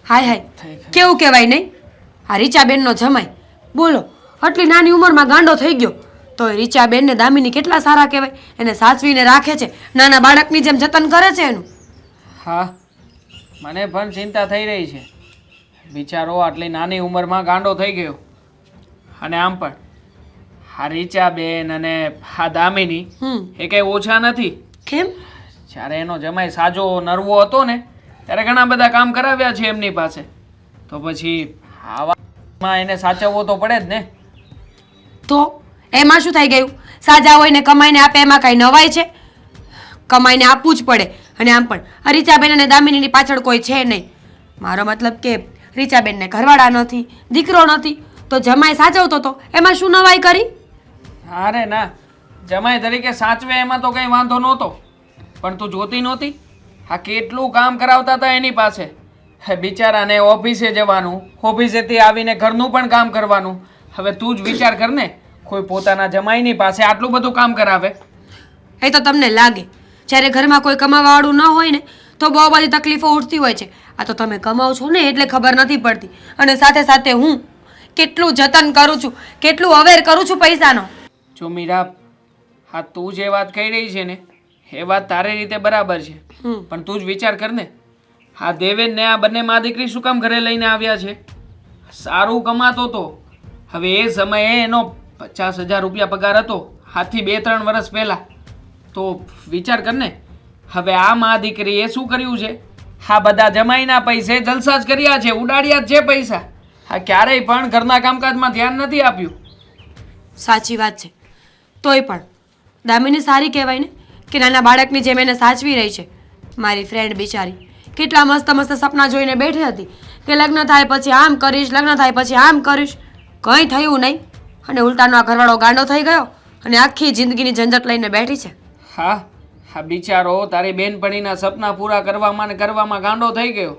હાય હાય કેવું કહેવાય નહીં? આ રીચાબેનનો જમાઈ બોલો આટલી નાની ઉંમરમાં ગાંડો થઈ ગયો તો રીચાબેન ને દામિની કેટલા સારા કહેવાય, એને સાચવીને રાખે છે, નાના બાળકની જેમ જતન કરે છે એનું. હા, મને પણ ચિંતા થઈ રહી છે. બિચારો આટલી નાની ઉંમરમાં ગાંડો થઈ ગયો. અને આમ પણ આ રીચાબેન અને આ દામિની એ કંઈ ઓછા નથી. કેમ? જ્યારે એનો જમાઈ સાજો નરવો હતો ને ત્યારે ઘણા બધા કામ કરાવ્યા છે એમની પાસે. તો પછી આવામાં એને સાચવવો તો પડે જ ને. તો એમાં શું થઈ ગયું? સાજા હોય ને કમાઈને આપે એમાં કાંઈ નવાય છે? કમાઈને આપવું જ પડે. અને આમ પણ આ રીચાબેન અને દામિનીની પાછળ કોઈ છે નહીં. મારો મતલબ કે રીચાબેનને ઘરવાળા નથી, દીકરો નથી, તો જમાઈ સાચવતો તો એમાં શું નવાઈ કરી? અરે ના, જમાઈ તરીકે સાચવે એમાં તો કંઈ વાંધો નહોતો, પણ તું જોતી નહોતી આ કેટલું કામ કરાવતા હતા એની પાસે. બિચારાને ઓફિસે જવાનું, ઓફિસેથી આવીને ઘરનું પણ કામ કરવાનું. હવે તું જ વિચાર કર ને, કોઈ પોતાના જમાઈની પાસે આટલું બધું કામ કરાવે. એ તો તમને લાગે જ્યારે ઘરમાં કોઈ કમાવાવાળું ન હોય ને તો બહુ બધી તકલીફો ઉઠતી હોય છે. આ તો તમે કમાવ છો ને એટલે ખબર નથી પડતી. અને સાથે સાથે હું કેટલું જતન કરું છું, કેટલું અવેર કરું છું પૈસાનો. જો મીરા, હા તું જે વાત કહી રહી છે ને એ વાત તારી રીતે બરાબર છે, પણ તું જ વિચાર કર ને, હા દેવેનને આ બંને મા દીકરી શું કામ ઘરે લઈને આવ્યા છે? સારું કમાતો તો. હવે એ સમયે એનો 50,000 રૂપિયા પગાર હતો, આજથી 2-3 વર્ષ પહેલા. તો વિચાર કર ને, હવે આ મા દીકરીએ શું કર્યું છે? હા બધા જમાઈના પૈસે જલસા જ કર્યા છે, ઉડાડ્યા જ છે પૈસા. હા ક્યારેય પણ ઘરના કામકાજમાં ધ્યાન નથી આપ્યું. સાચી વાત છે. તોય પણ દામિની સારી કહેવાય ને કે નાના બાળકની જેમ એને સાચવી રહી છે. મારી ફ્રેન્ડ બિચારી કેટલા મસ્ત મસ્ત સપના જોઈને બેઠી હતી કે લગ્ન થાય પછી આમ કરીશ, લગ્ન થાય પછી આમ કરીશ. કંઈ થયું નહીં અને ઉલટાનો આ ઘરવાળો ગાંડો થઈ ગયો અને આખી જિંદગીની ઝંઝટ લઈને બેઠી છે. હા, હા બિચારો તારી બેનપણીના સપના પૂરા કરવામાં ને કરવામાં ગાંડો થઈ ગયો.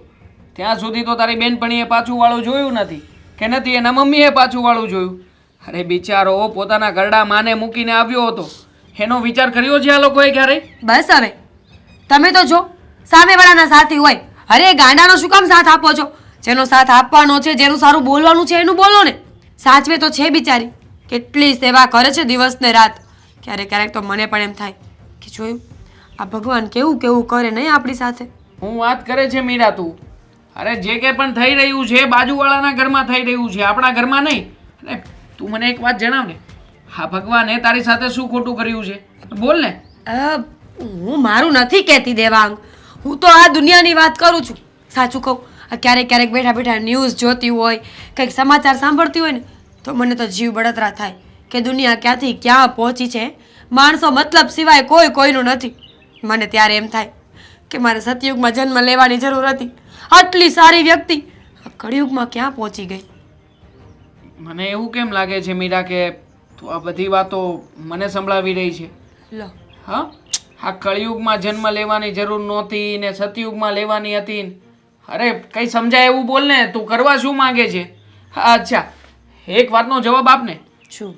ત્યાં સુધી તો તારી બેનપણીએ પાછું વાળું જોયું નથી કે નથી એના મમ્મીએ પાછું વાળું જોયું. અરે બિચારો પોતાના ઘરડા માને મૂકીને આવ્યો હતો, એનો વિચાર કર્યો છે આ લોકોએ ક્યારેય? બસ હવે તમે તો જો સામેવાળાના સાથી હોય, અરે ગાંડાનો શું કામ સાથ આપો છો? જેનો સાથ આપવાનો છે, જેનું સારું બોલવાનું છે એનું બોલો ને. સાચવે તો છે બિચારી, કેટલી સેવા કરે છે દિવસ ને રાત. ક્યારેક ક્યારેક તો મને પણ એમ થાય કે જોયું આ ભગવાન કેવું કેવું કરે નહીં આપણી સાથે. હું વાત કરે છે મીરા તું? અરે જે કંઈ પણ થઈ રહ્યું છે બાજુવાળાના ઘરમાં થઈ રહ્યું છે, આપણા ઘરમાં નહીં. અને તું મને એક વાત જણાવ ને, હા ભગવાને તારી સાથે શું ખોટું કર્યું છે? બોલ ને. હું મારું નથી કહેતી દેવાંગ, હું તો આ દુનિયાની વાત કરું છું. સાચું કહું, ક્યારેક ક્યારેક બેઠા બેઠા ન્યૂઝ જોતી હોય, કંઈક સમાચાર સાંભળતી હોય ને તો મને તો જીવ બળતરા થાય કે દુનિયા ક્યાંથી ક્યાં પહોંચી છે. માણસો મતલબ સિવાય કોઈ કોઈનું નથી. મને ત્યારે એમ થાય કે મારે સતયુગમાં જન્મ લેવાની જરૂર હતી. આટલી સારી વ્યક્તિ આ કળિયુગમાં ક્યાં પહોંચી ગઈ? મને એવું કેમ લાગે છે મીરા કે તું આ બધી વાતો મને સંભળાવી રહી છે? લો હા, આ કળિયુગમાં જન્મ લેવાની જરૂર નહોતી ને સતયુગમાં લેવાની હતી. અરે કંઈ સમજાય એવું બોલ ને, તું કરવા શું માંગે છે? અચ્છા, એક વાતનો જવાબ આપ ને. શું?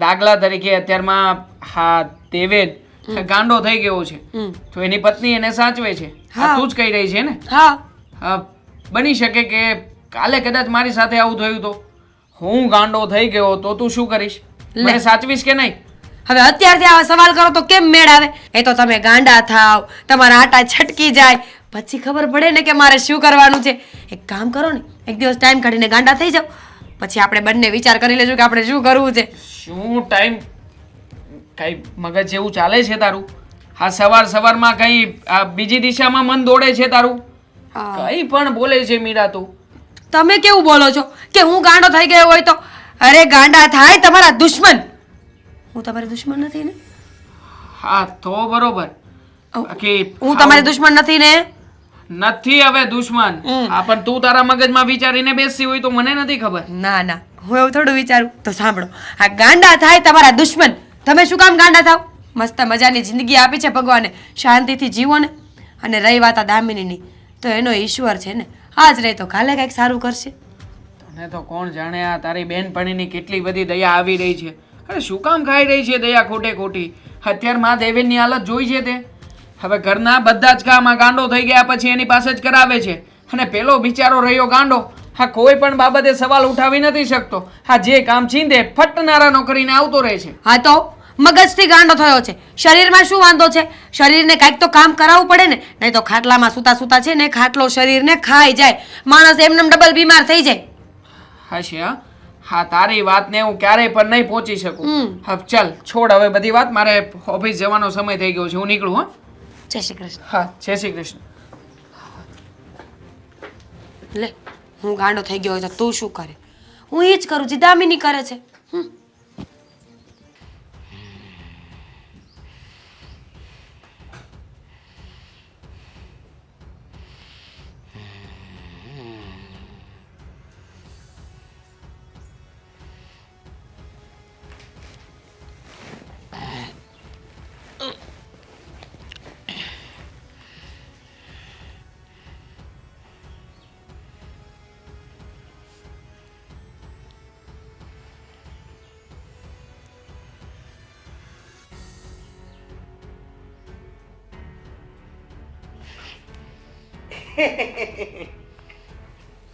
દાખલા તરીકે અત્યારમાં હા દેવેન ગાંડો થઈ ગયો છે તો એની પત્ની એને સાચવે છે, તું જ કહી રહી છે ને? હા. બની શકે કે કાલે કદાચ મારી સાથે આવું થયું તો હું ગાંડો થઈ ગયો તો તું શું કરીશ? મને સાચવીશ કે નહીં? હવે અત્યારથી આવા સવાલ કરો તો કેમ મેળ આવે? એ તો તમે ગાંડા થાવ, તમારા આટા છટકી જાય પછી ખબર પડે ને કે મારે શું કરવાનું છે. એક કામ કરો ને, એક દિવસ ટાઈમ કાઢીને ગાંડા થઈ જાવ, પછી આપણે બંને વિચાર કરી લેજો કે આપણે શું કરવું છે. શું ટાઈમ? કઈ મગજ જેવું ચાલે છે તારું? હા સવાર સવારમાં કઈ બીજી દિશામાં મન દોડે છે તારું? કઈ પણ બોલે છે મીરા તું? તમે કેવું બોલો છો કે હું ગાંડો થઈ ગયો હોય તો? અરે ગાંડા થાય તમારા દુશ્મન. હું તમારી દુશ્મન નથી ને? હા તો બરોબર. હું તમારી દુશ્મન નથી ને? નથી હવે દુશ્મન. હા પણ તું તારા મગજમાં વિચારીને બેસી હોય તો મને નથી ખબર. ના ના, હું એવું થોડું વિચારું. તો સાંભળો, આ ગાંડા થાય તમારા દુશ્મન. તમે શું કામ ગાંડા થાવ? મસ્ત મજાની જિંદગી આપી છે ભગવાને, શાંતિથી જીવો ને. અને રહી વાત આ દામિનીની, તો એનો ઈશ્વર છે ને, આજ રહે તો કાલે કંઈક સારું કરશે. તને તો કોણ જાણે આ તારી બેનપણીની કેટલી બધી દયા આવી રહી છે. અરે શું કામ ખાઈ રહી છે દયા ખોટે ખોટી? અત્યારમાં દેવેનની હાલત જોઈ છે તે? હવે ઘરના બધા જ કામ આ ગાંડો થઈ ગયા પછી એની પાસે જ કરાવે છે. અને પેલો બિચારો રહ્યો ગાંડો, હા કોઈ પણ બાબતે સવાલ ઉઠાવી નથી શકતો. હા જે કામ છીંદે ફટનારાનો કરીને આવતો રહે છે. હા તો મગજથી ગાંડો થયો છે. શરીરમાં શું વાંધો છે? શરીરને કાંઈક તો કામ કરાવવું પડે ને, નહીં તો ખાટલામાં સૂતા સૂતા છે ને ખાટલો શરીરને ખાઈ જાય, માણસ એમનેમ ડબલ બીમાર થઈ જાય. હાશી હા, હા તારી વાતને હું ક્યારેય પણ નહીં પહોંચી શકું. હા ચાલ છોડ હવે બધી વાત, મારે ઓફિસ જવાનો સમય થઈ ગયો છે, હું નીકળું. હા જય શ્રી કૃષ્ણ. હા જય શ્રી કૃષ્ણ. લે, હું ગાંડો થઈ ગયો હોય તો તું શું કરે? હું એ જ કરું છું, દામિની કરે છે.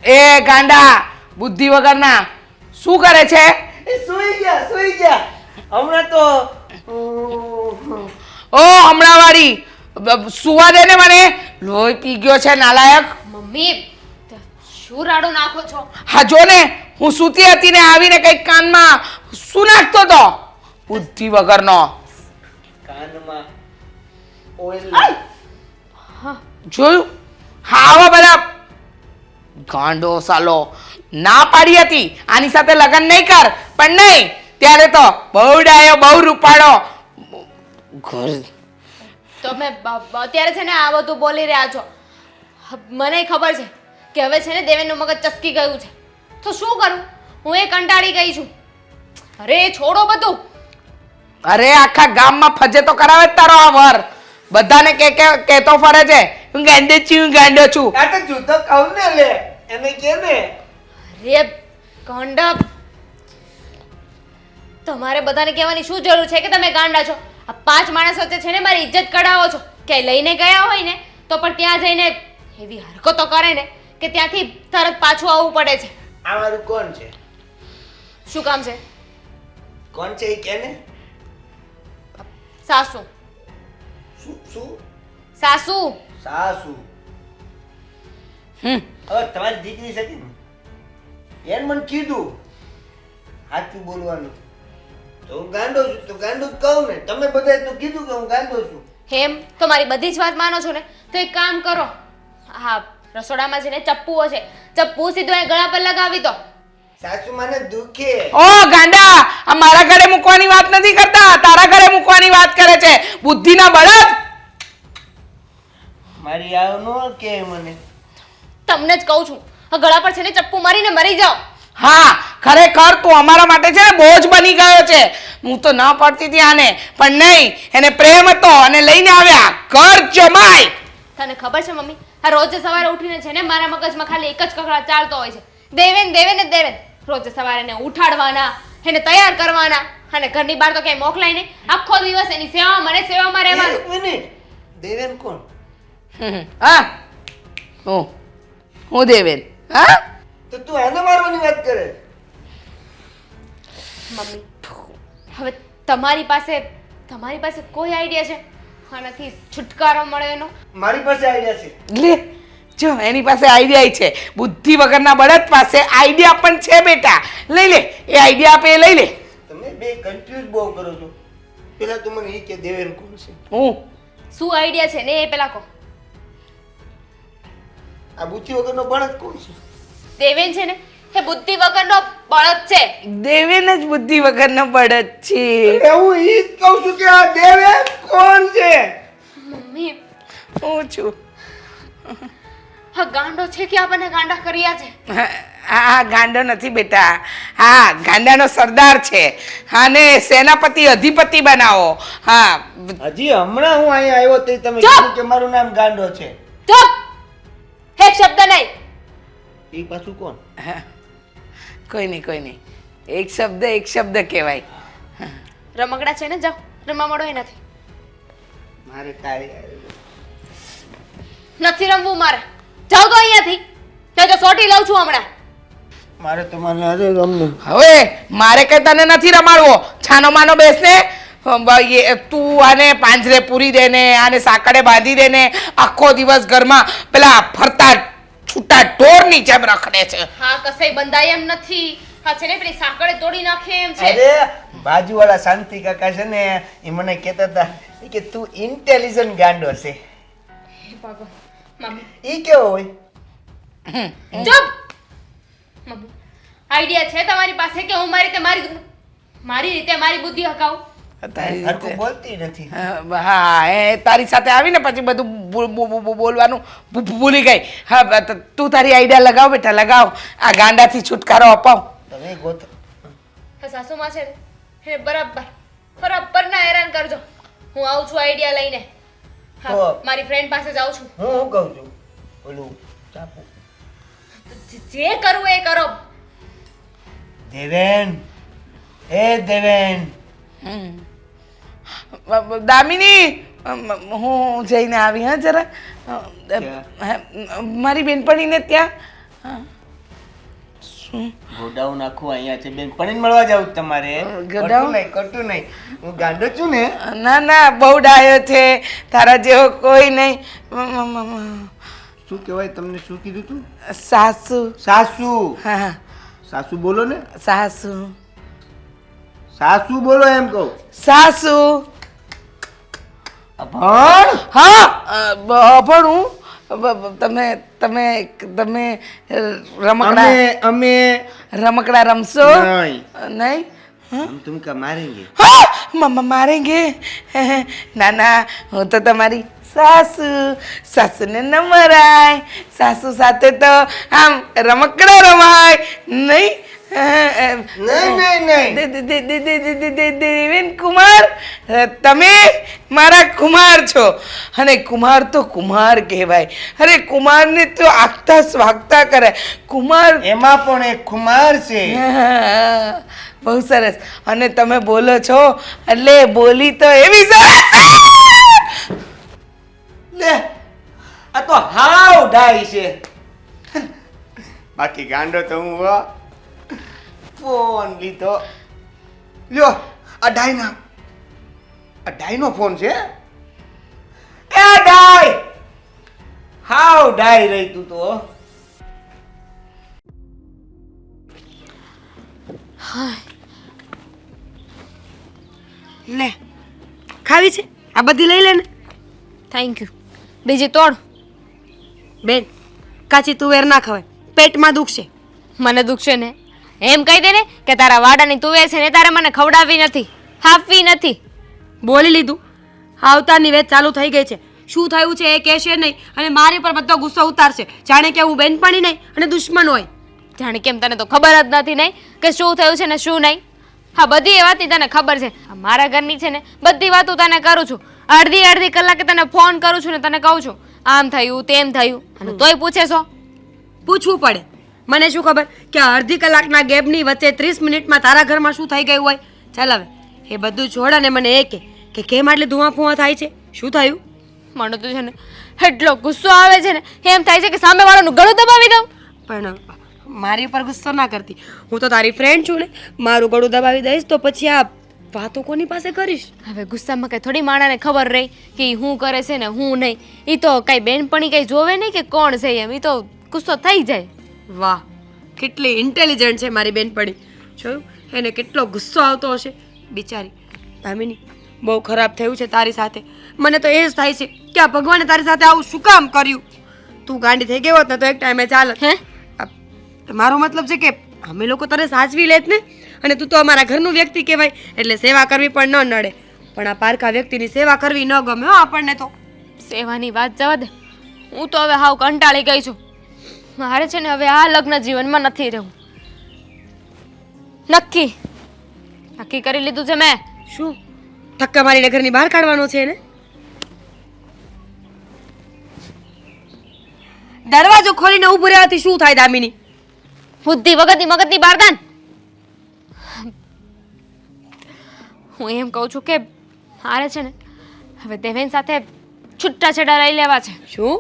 એ ગાંડા બુદ્ધિ વગરના શું કરે છે? સુઈ ગયા હમણાં તો ઓ હમણાં વાળી સુવા દે ને મને, લોહી પી ગયો છે નાલાયક. મમ્મી શું રાડો નાખો છો? હા જો ને, હું સૂતી હતી ને આવીને કઈક કાનમાં શું નાખતો તો, બુદ્ધિ વગરનો. કાનમાં ઓઇલ જોયું? હા આવા બધા ગાંડો સાલો. ના પાડી હતી આની સાથે લગ્ન નહીં કર, પણ નહીં ત્યારે તો બહુ ડાયો બહુ રૂપાળો. ઘર તમે અત્યારે છે ને આ બધું બોલી રહ્યા છો. મને ખબર છે કે હવે છે ને દેવેનનું મગજ ચસકી ગયું છે, તો શું કરું? હું એ કંટાળી ગઈ છું. અરે છોડો બધું. અરે આખા ગામમાં ફજે તો કરાવે જ તારો આ વર. બધાને કેતો ફરે છે હું ગાંડો છું. આ તો જૂતો કહું ને, લે એને કે ને. અરે ગાંડા, તમારે બધાને કહેવાની શું જરૂર છે કે તમે ગાંડા છો? આ 5 માણસ વચ્ચે છે ને મારી ઇજ્જત કઢાવો છો. ક્યાંય લઈને ગયા હોય ને તો પણ ત્યાં જઈને એવી હરકતો કરે ને કે ત્યાંથી તરત પાછું આવવું પડે છે. આ મારું કોણ છે? શું કામ છે? કોણ છે એ કે ને. સાસુ. શું? સાસુ. સાસુ. હવે તમારી દીકરી છે ને, એને મને કીધું સાચું બોલવાનું, તો હું ગાંડો છું તો ગાંડું જ કહું ને. તમે બધાએ તો કીધું કે હું ગાંડો છું. હેમ તો મારી બધી જ વાત માનો છો ને, તો એક કામ કરો, હા રસોડામાં છે ને ચપ્પુઓ છે, ચપ્પુ સીધું અહીં ગળા પર લગાવી દો. સાસુ મને દુખે. ઓ ગાંડા, આ મારા ઘરે મૂકવાની વાત નથી કરતા, તારા ઘરે મૂકવાની વાત કરે છે. બુદ્ધિના બળદ. મારી આવ નો કે મને. તમને જ કહું છું, આ ગળા પર છે ને ચપ્પુ મારીને મરી જાઓ. હા ખરેખર તું અમારા માટે છે ને બોજ બની ગયો છે. હું તો ના પડતી હતી આને, પણ નહીં, એને પ્રેમ હતો અને લઈને આવ્યા ઘર જમાઈ. તને ખબર છે મમ્મી, આ રોજ સવારે ઉઠીને છે ને મારા મગજમાં ખાલી એક જ કકડાટ ચાલતો હોય છે, દેવેન દેવેન ને દેવેન. રોજ સવારે એને ઉઠાડવાના, એને તૈયાર કરવાના, અને ઘરની બહાર તો ક્યાંય મોકલાય નહીં. આખો દિવસ એની સેવામાં રહેવાનું. એક મિનિટ, દેવેન કોણ? હા હું દેવેન. હા તો તું આને મારવાની વાત કરે? મમ્મી હવે તમારી પાસે કોઈ આઈડિયા છે આનાથી છુટકારો મળે એનો? મારી પાસે આઈડિયા છે. લે જો એની પાસે આઈડિયા છે. બુદ્ધિ વગરના બળદ પાસે આઈડિયા પણ છે બેટા. લઈ લે એ આઈડિયા આપે એ લઈ લે. તમે બે કન્ફ્યુઝ બહુ કરો છો. પેલા તો મને એ કે દેવેન કોણ છે? હું શું આઈડિયા છે ને એ પેલા કહો. આ બુદ્ધિ વગરનો બળદ કોણ છે? દેવેન છે ને એ બુદ્ધિ વગરનો બળદ છે. દેવેન જ બુદ્ધિ વગરનો બળદ છે. એટલે હું ઈ જ કહું છું કે આ દેવેન કોણ છે? મમ્મી હું છું. હા ગાંડો છે કે આપણને ગાંડા કર્યા છે? હા ગાંડો નથી બેટા, હા ગાંડાનો સરદાર છે. હા ને સેનાપતિ અધિપતિ બનાવો. હા હજી હમણાં હું અહીંયા આવ્યો તો તમે ચૂપ! કીધું કે મારું નામ ગાંડો છે. ચૂપ! એક શબ્દ નહીં. એ પાછું કોણ? હા, કોઈ નહીં, એક શબ્દ કહેવાય. રમકડા છે ને, જાઓ રમવા મળો. એ મારે તારી નથી રમવું મારે. જાઓ તો અહીંયાથી. તો સોટી લઉં છું હમણાં. મારે તમારે અરે રમવું. હવે મારે કઈ તને નથી રમાડવો. છાનો માનો બેસને. તું આને પાંજરે પૂરી દે ને આને સાંકળે બાંધી દે ને આખો દિવસ ઘરમાં પેલા ફરતા છૂટા ઢોરની જેમ રખડે છે. હા કસે બંધાય એમ નથી. હા છે ને પેલી સાંકળે તોડી નાખે એમ છે. અરે બાજુવાળા શાંતિ કાકા છે ને એ મને કહેતા હતા કે તું ઇન્ટેલિજન્ટ ગાંડો છે. હે ભગવાન. મમ્મી ઈ કેવો હોય? ચૂપ. મમ્મી આઈડિયા છે તમારી પાસે કે હું મારી રીતે મારી બુદ્ધિ હકાવું? હરખું બોલતી નથી. હા એ તારી સાથે આવીને પછી બધું બોલવાનું ભૂલી ગઈ. હા તું તારી આઈડિયા લગાવ બેટા, લગાવ. આ ગાંડાથી છુટકારો અપાવ. તમે ગોતો. હા સાસુમાં છે ને એને બરાબર ના હેરાન કરજો. હું આવું છું આઈડિયા લઈને. હા તો- મારી ફ્રેન્ડ પાસે જાઉં છું. હું કહું છું ઓલું ચાપુ. જે કરવું એ કરો. દેવેન, એ દેવેન, દામિની હું જઈને આવી હા જરા. મારી બેનપણીને ત્યાં. શું ગોડાઉન આખું અહીંયા છે બેન. પણ મળવા જાવ તમારે. ગોડાઉન? કટું નહીં. હું ગાંડો છું ને. ના ના બહુ ડાયો છે તારા જેવો કોઈ નહીં. શું કહેવાય તમને? શું કીધું તું? સાસુ. સાસુ. હા સાસુ બોલો ને. સાસુ. સાસુ બોલો એમ કહું. સાસુ. ભણ. હા પણ હું તમે તમે તમે રમકડા અમે રમકડા રમશો નહીં. નહીં? हम तुमका मारेंगे. હા મમ્મા મારેંગે. ના ના હું તો તમારી સાસુ. સાસુને ન મરાય. સાસુ સાથે તો આમ રમકડા રમાય નહીં? નહીં નહીં નહીં. દેવેન કુમાર તમે મારા કુમાર છો અને કુમાર તો કુમાર કહેવાય. અરે કુમારને તો આગતા સ્વાગતા કરે. કુમાર એમાં પણ એક ખુમાર છે. બહુ સરસ. અને તમે બોલો છો એટલે બોલી તો એવી સરસ. લે આ તો હાવ ડાઈ છે. બાકી ગાંડો તો હું હો. ફોન લીધો. લ્યો આ ડાઈનો ફોન છે. એ ડાઈ હાવ ડાઈ રહી તું તો. લે ખાવી છે આ બધી લઈ લે ને. Thank you. બીજી તોડ. બેન કાચી તુવેર ના ખવાય, પેટમાં દુખશે. મને દુખશે ને એમ કહી દે ને કે તારા વાડાની તુવેર છે ને તારે મને ખવડાવવી નથી, આપવી નથી. બોલી લીધું. આવતાની વેત ચાલુ થઈ ગઈ છે. શું થયું છે એ કહેશે નહીં અને મારી પર બધો ગુસ્સો ઉતારશે, જાણે કે હું બેનપણી નહીં અને દુશ્મન હોય. જાણે કેમ તને તો ખબર જ નથી નહીં કે શું થયું છે ને શું નહીં. હા બધી એ વાતની તને ખબર છે. આ મારા ઘરની છે ને બધી વાતો તને કરું છું. અડધી કલાકે તને ફોન કરું છું ને તને કહું છું આમ થયું તેમ થયું અને તોય પૂછે છો. પૂછવું પડે. મને શું ખબર કે અડધી કલાકના ગેપની વચ્ચે 30 મિનિટમાં તારા ઘરમાં શું થઈ ગયું હોય. ચાલ હવે એ બધું છોડ અને મને એ કે કેમ આટલી ધુઆ ફુઆ થાય છે, શું થયું? મને તો છે ને એટલો ગુસ્સો આવે છે ને એમ થાય છે કે સામેવાળાનું ગળું દબાવી દઉં. પણ મારી ઉપર ગુસ્સો ના કરતી. હું તો તારી ફ્રેન્ડ છું ને. મારું ગળું દબાવી દઈશ તો પછી આ વાતો કોની પાસે કરીશ? હવે ગુસ્સામાં કઈ થોડી માણાને ખબર રહી કે ઈ હું કરે છે ને હું નહીં. ઈ તો કઈ બેનપણી કઈ જોવે નહીં કે કોણ છે એમ. ઈ તો ગુસ્સો થઈ જાય. વાહ કેટલી ઇન્ટેલિજન્ટ છે મારી બેનપણી. જોયું એને કેટલો ગુસ્સો આવતો હશે બિચારી. દામિની બહુ ખરાબ થયું છે તારી સાથે. મને તો એ જ થાય છે કે આ ભગવાને તારી સાથે આવું શું કામ કર્યું. તું ગાંડી થઈ ગઈ હોત ને તો એક ટાઈમે ચાલત. હે મારો મતલબ છે કે અમે લોકો તને સાચવી લેત ને. અને તું તો અમારા ઘરનું વ્યક્તિ કહેવાય એટલે સેવા કરવી પણ ન નડે. પણ આ પારકા વ્યક્તિની સેવા કરવી ન ગમે હો આપણને તો. સેવાની વાત જવા દે. હું તો હવે હાવ કંટાળી ગઈ છું. મારે છે ને હવે આ લગ્ન જીવનમાં નથી રહેવું. નક્કી કરી લીધું છે મેં. શું ધક્કા મારીને ઘરની બહાર કાઢવાનો છે ને? દરવાજો ખોલીને ઊભું રહેવાથી શું થાય દામિની? બુદ્ધિ વગરની મગજની બારદાન. હું એમ કહું છું કે મારે છે ને હવે દેવેન સાથે છૂટાછેડા લઈ લેવા છે. શું?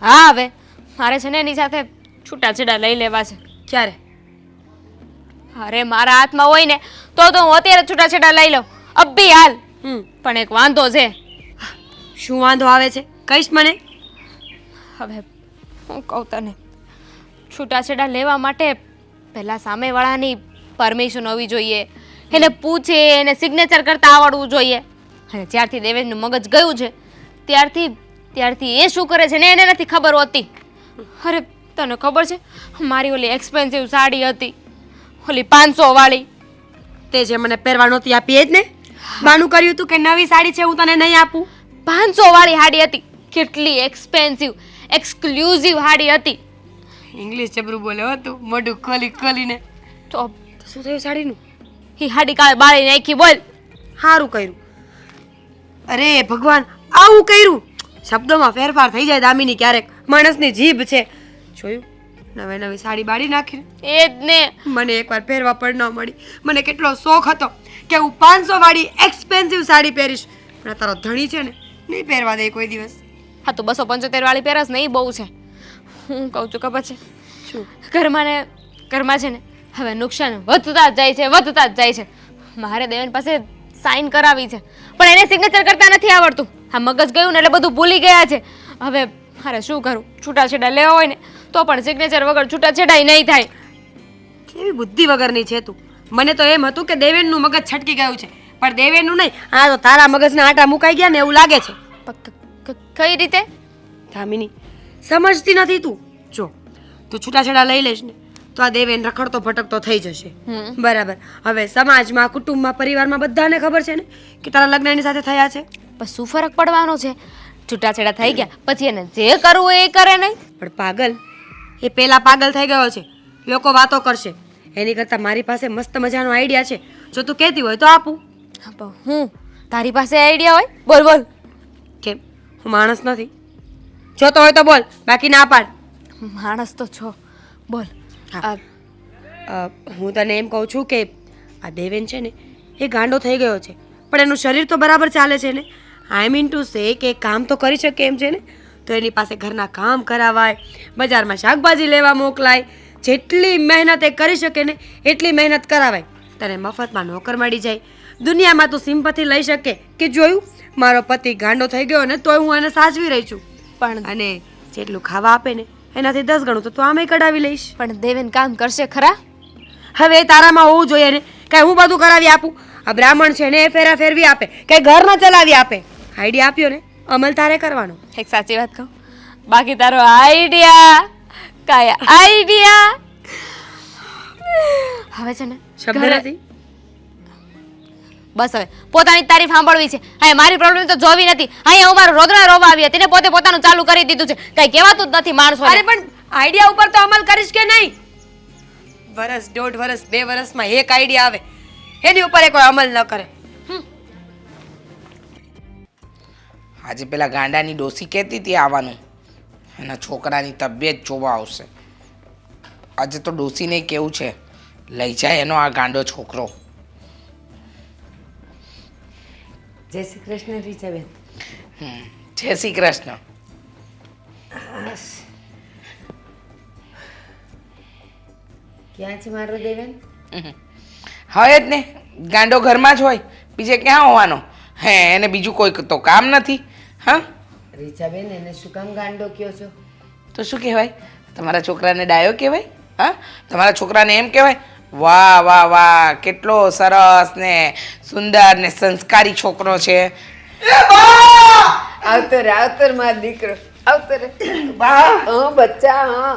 હા હવે મારે છે ને એની સાથે છૂટાછેડા લઈ લેવા છે. ક્યારે? અરે મારા હાથમાં હોય ને તો હું અત્યારે છૂટાછેડા લઈ લઉં, અબ્બી હાલ. પણ એક વાંધો છે. શું વાંધો આવે છે? કહીશ મને? હવે હું કહું તને, છૂટાછેડા લેવા માટે પહેલાં સામેવાળાની પરમિશન હોવી જોઈએ, એને પૂછે, એને સિગ્નેચર કરતા આવડવું જોઈએ. અને જ્યારથી દેવેનનું મગજ ગયું છે ત્યારથી એ શું કરે છે ને એને નથી ખબર હોતી. અરે તને ખબર છે, મારી ઓલી એક્સપેન્સિવ સાડી હતી, ઓલી 500 વાળી, તે જે મને પહેરવા નહોતી આપી એ જ ને? બાનું કર્યું તું કે નવી સાડી છે હું તને નહીં આપું. 500 વાળી સાડી હતી. કેટલી એક્સપેન્સિવ એક્સક્લુઝિવ સાડી હતી. ઇંગ્લિશ જબરું બોલ્યો હતું મોઢું ખોલીને. તો શું થયું સાડીનું? એ સાડી કાલે બાળી નાખી. બોલ. સારું કર્યું. અરે ભગવાન, આવું કર્યું? શબ્દોમાં ફેરફાર થઈ જાય દામિની ક્યારેક, માણસની જીભ છે. જોયું? નવી સાડી બાળી નાખી. એ જ ને. મને એકવાર પહેરવા પણ ન મળી. મને કેટલો શોખ હતો કે હું 500 વાળી એક્સપેન્સિવ સાડી પહેરીશ, પણ તારો ધણી છે ને નહીં પહેરવા દે કોઈ દિવસ. હા તો 275 વાળી પહેરસ ને એ બહુ છે. હું કહું છું ખબર છે શું? ઘરમાં છે ને હવે નુકસાન વધતા જ જાય છે. મારે દેવેન પાસે સાઈન કરાવી છે પણ એને સિગ્નેચર કરતા નથી આવડતું. હા મગજ ગયું ને એટલે બધું ભૂલી ગયા છે. હવે મારે શું કરું? છૂટાછેડા લેવા હોય ને તો પણ સિગ્નેચર વગર છૂટાછેડાય નહીં થાય. કેવી બુદ્ધિ વગરની છે તું. મને તો એમ હતું કે દેવેનનું મગજ છટકી ગયું છે, પણ દેવેનનું નહીં, આ તો તારા મગજના આટા મુકાઈ ગયા ને એવું લાગે છે. કઈ રીતે? ધામિની, સમજતી નથી તું. જો તું છૂટાછેડા લઈ લઈશ ને તો આ દેવેન રખડતો ભટકતો થઈ જશે. બરાબર. હવે સમાજમાં, કુટુંબમાં, પરિવારમાં બધાને ખબર છે ને કે તારા લગ્ન એની સાથે થયા છે. બસ શું ફરક પડવાનો છે? છૂટાછેડા થઈ ગયા પછી એને જે કરવું હોય એ કરે નહીં. પણ પાગલ, એ પેલા પાગલ થઈ ગયો છે. લોકો વાતો કરશે એની કરતાં મારી પાસે મસ્ત મજાનો આઈડિયા છે. જો તું કહેતી હોય તો આપું. હું તારી પાસે આઈડિયા હોય? બોલ. કેમ, હું માણસ નથી? જોતો હોય તો બોલ, બાકી ના પાડ. માણસ તો છો, બોલ. હું તને એમ કહું છું કે આ દેવેન છે ને એ ગાંડો થઈ ગયો છે, પણ એનું શરીર તો બરાબર ચાલે છે ને. આઈ મીન ટુ સે કે કામ તો કરી શકે એમ છે ને, તો એની પાસે ઘરના કામ કરાવાય, બજારમાં શાકભાજી લેવા મોકલાય, જેટલી મહેનત એ કરી શકે ને એટલી મહેનત કરાવાય. તને મફતમાં નોકર મળી જાય. દુનિયામાં તું સિમ્પથી લઈ શકે કે જોયું મારો પતિ ગાંડો થઈ ગયો ને તોય હું એને સાચવી રહી છું. પણ અને જેટલું ખાવા આપે ને એનાથી 10 ગણું તો તું આમે કઢાવી લઈશ. પણ દેવેન કામ કરશે ખરા? હવે તારામાં હોવું જોઈએ ને કે હું બધું કરાવી આપું. આ બ્રાહ્મણ છે ને એ ફેરા ફેરવી આપે કે ઘર ન ચલાવી આપે. આઈડિયા આપ્યો ને, અમલ તારે કરવાનો. એક સાચી વાત કહું, બાકી તારો આઈડિયા હવે છે ને શબ્દ નથી. બસ હવે પોતાની તારીફ સાંભળવી છે. હા મારી પ્રોબ્લેમ તો જોવી નથી. અહીંયા હું મારું રોદડા રોવા આવી હતી ને પોતે પોતાનું ચાલુ કરી દીધું છે. કઈ કહેવાતું જ નથી માણસો. અરે પણ આઈડિયા ઉપર તો અમલ કરીશ કે નહીં? વરસ, 1.5 વરસ, 2 વરસમાં એક આઈડિયા આવે, એની ઉપર એ કોઈ અમલ ન કરે. આજે પેલા ગાંડાની ડોસી કહેતી હતી આવવાનું, એના છોકરાની તબિયત જોવા આવશે. આજે તો ડોસીને કેવું છે, લઈ જાય એનો આ ગાંડો છોકરો. જય શ્રી કૃષ્ણ રીચાબેન. જય શ્રી કૃષ્ણ. ક્યાં છે મારો દેવેન? હોય જ ને, ગાંડો ઘરમાં જ હોય, બીજે ક્યાં હોવાનો? હે એને બીજું કોઈ તો કામ નથી. હા રીચાબેન, એને શું કામ ગાંડો કયો છો? તો શું કહેવાય? તમારા છોકરાને ડાયો કહેવાય? હા, તમારા છોકરાને એમ કહેવાય વાહ વાહ વાહ કેટલો સરસ ને સુંદર ને સંસ્કારી છોકરો છે. આવતર મારો દીકરો આવતર. હા બચ્ચા, હા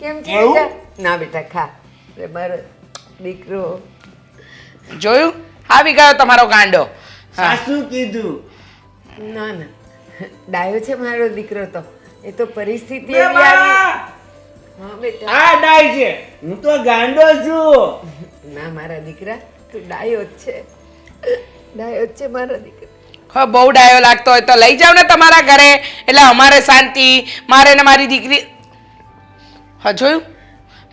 કેમ છે બેટા? ના બેટા ખા. રે મારો દીકરો. જોયું, આવી ગયો તમારો ગાંડો. સાસુ કીધું. ના ડાયો છે મારો દીકરો. તો એ તો પરિસ્થિતિ એવી આવી. હા બેટા. આ ડાય છે, હું તો ગાંડો છું. ના મારા દીકરા, તું ડાયો જ છે. ડાયો જ છે મારા દીકરા. હા, બહુ ડાયો લાગતો હોય તો લઈ જાવ ને તમારા ઘરે, એટલે અમારે શાંતિ. મારે ને મારી દીકરી, હા જોયું,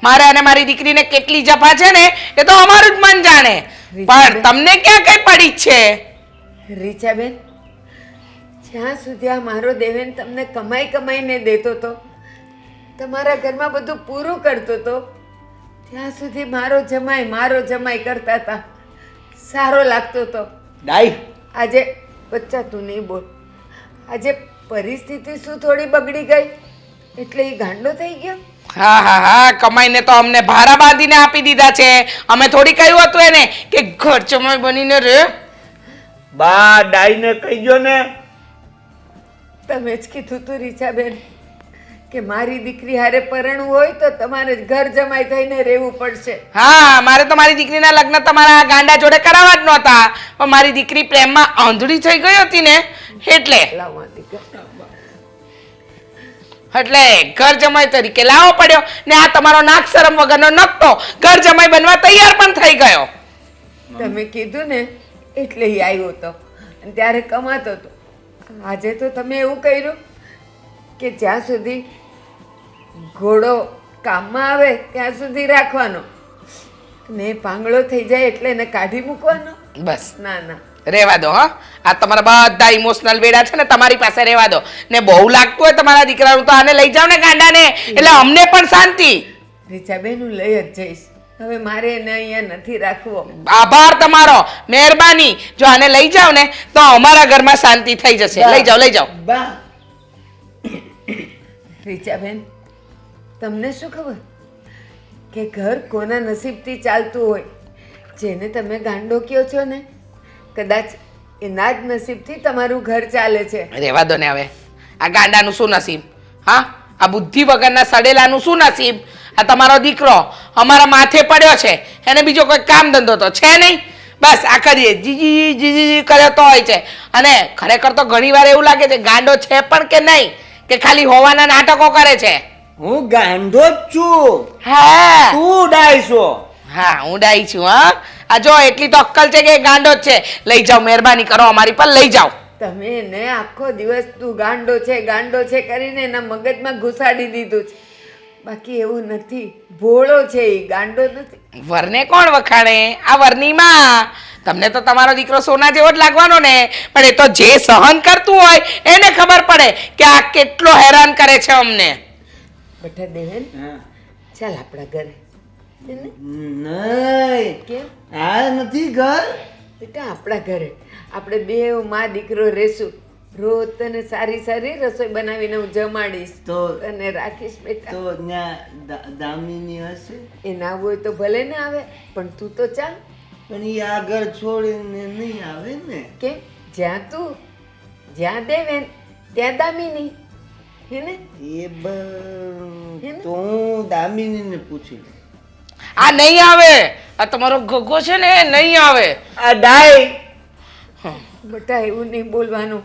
મારે અને મારી દીકરીને કેટલી જફા છે ને એ તો અમારું જ મન જાણે. પણ તમને ક્યાં કઈ પડી જ છે? રીચાબેન, જ્યાં સુધી આ મારો દેવેન તમને કમાઈને દેતો તો તમારા ઘરમાં બધું પૂરું કરતો હતો ત્યાં સુધી મારો જમાઈ કરતા હતા, સારો લાગતો હતો. ડાઈ આજે બચ્ચા તું નહીં બોલ. આજે પરિસ્થિતિ શું થોડી બગડી ગઈ એટલે એ ગાંડો થઈ ગયો. હા કમાઈને તો અમને ભારા બાંધીને આપી દીધા છે. અમે થોડી કહ્યું હતું એને કે ઘર જમાઈ બનીને રે. બા ડાઈને કહીજો ને. તમે જ કીધું તું રીચાબેન કે મારી દીકરી હારે પરણવું હોય તો તમારે ઘર જમાઈ થઈને રહેવું પડશે. હા, મારે તો મારી દીકરીના લગ્ન તમારા ગાંડા જોડે કરાવવા જ નહોતા, પણ મારી દીકરી પ્રેમમાં આંધળી થઈ ગઈ હતી ને એટલે લાવવા દીકરા. એટલે ઘર જમાઈ તરીકે લાવવો પડ્યો ને આ તમારો નાક શરમ વગરનો નકટો ઘર જમાઈ બનવા તૈયાર પણ થઈ ગયો. તમે કીધું ને એટલે એ આવ્યો હતો અને ત્યારે કમાતો હતો. આજે તો તમે એવું કર્યું કે જ્યાં સુધી ઘોડો કામમાં આવે ત્યાં સુધી રાખવાનો ને પાંગળો થઈ જાય એટલે એને કાઢી મૂકવાનો. બસ ના રેવા દો. હા, આ તમારા બધા ઇમોશનલ વેડા છે ને તમારી પાસે રેવા દો ને બહુ લાગતું હોય તમારા દીકરાનું તો આને લઈ જાવ ને ગાંડાને, એટલે અમને પણ શાંતિ. રીચાબેન હું લઈ જ જઈશ. હવે મારે એને અહીંયા નથી રાખવો. આભાર તમારો, મહેરબાની. જો આને લઈ જાવ ને તો અમારા ઘરમાં શાંતિ થઈ જશે. લઈ જાઓ. બા રીચાબેન તમને શું ખબર કે ઘર કોના નસીબથી ચાલતું હોય? જેને તમે ગાંડો કહો છો ને કદાચ એના જ નસીબથી તમારું ઘર ચાલે છે. રેવા દો ને હવે. આ ગાંડાનું શું નસીબ? હા, આ બુદ્ધિ વગરના સડેલાનું શું નસીબ? આ તમારો દીકરો અમારા માથે પડ્યો છે, એને બીજો કોઈ કામ ધંધો તો છે નહીં. બસ આ કરીએ જીજી કરે તો હોય છે. અને ખરેખર તો ઘણી વાર એવું લાગે છે ગાંડો છે પણ કે નહીં, કે ખાલી હોવાના નાટકો કરે છે. હું ગાંડો જ છું, હા તું ડાઈ છો. હા, હું ડાઈ છું. હા, આ જો એટલી તો અક્કલ છે કે ગાંડો જ છે. લઈ જાઓ, મહેરબાની કરો અમારી પર લઈ જાઓ. તમે એને આખો દિવસ તું ગાંડો છે કરીને એના મગજમાં ઘુસાડી દીધું છે. બાકી એવું નથી, ભોળો છે એ, ગાંડો નથી. વરને કોણ વખાણે? આ વરની માં. તમને તો તમારો દીકરો સોના જેવો જ લાગવાનો ને, પણ એ તો જે સહન કરતું હોય એને ખબર પડે કે આ કેટલો હેરાન કરે છે અમને. બેટા દેવેન હા. ચાલ આપણા ઘરે. એને નહીં, કેમ? આ નથી ઘર. બેટા આપણા ઘરે આપણે બે માં દીકરો રહેશું. રોજ તને સારી રસોઈ બનાવીને હું જમાડીશ તો અને રાખીશ બેટા. તો ત્યાં દામિની હશે, એ ના હોય તો ભલે ને આવે, પણ તું તો ચાલ. પણ એ આ ઘર છોડીને નહીં આવે ને. કેમ? જ્યાં તું જ્યાં દેવેન ત્યાં દામિની હેને? એ તો હું દામિનીને પૂછી લઉં. આ નહીં આવે. આ તમારો ગગો છે ને, નહીં આવે. આ ડાઈ બેટા એવું નહીં બોલવાનું.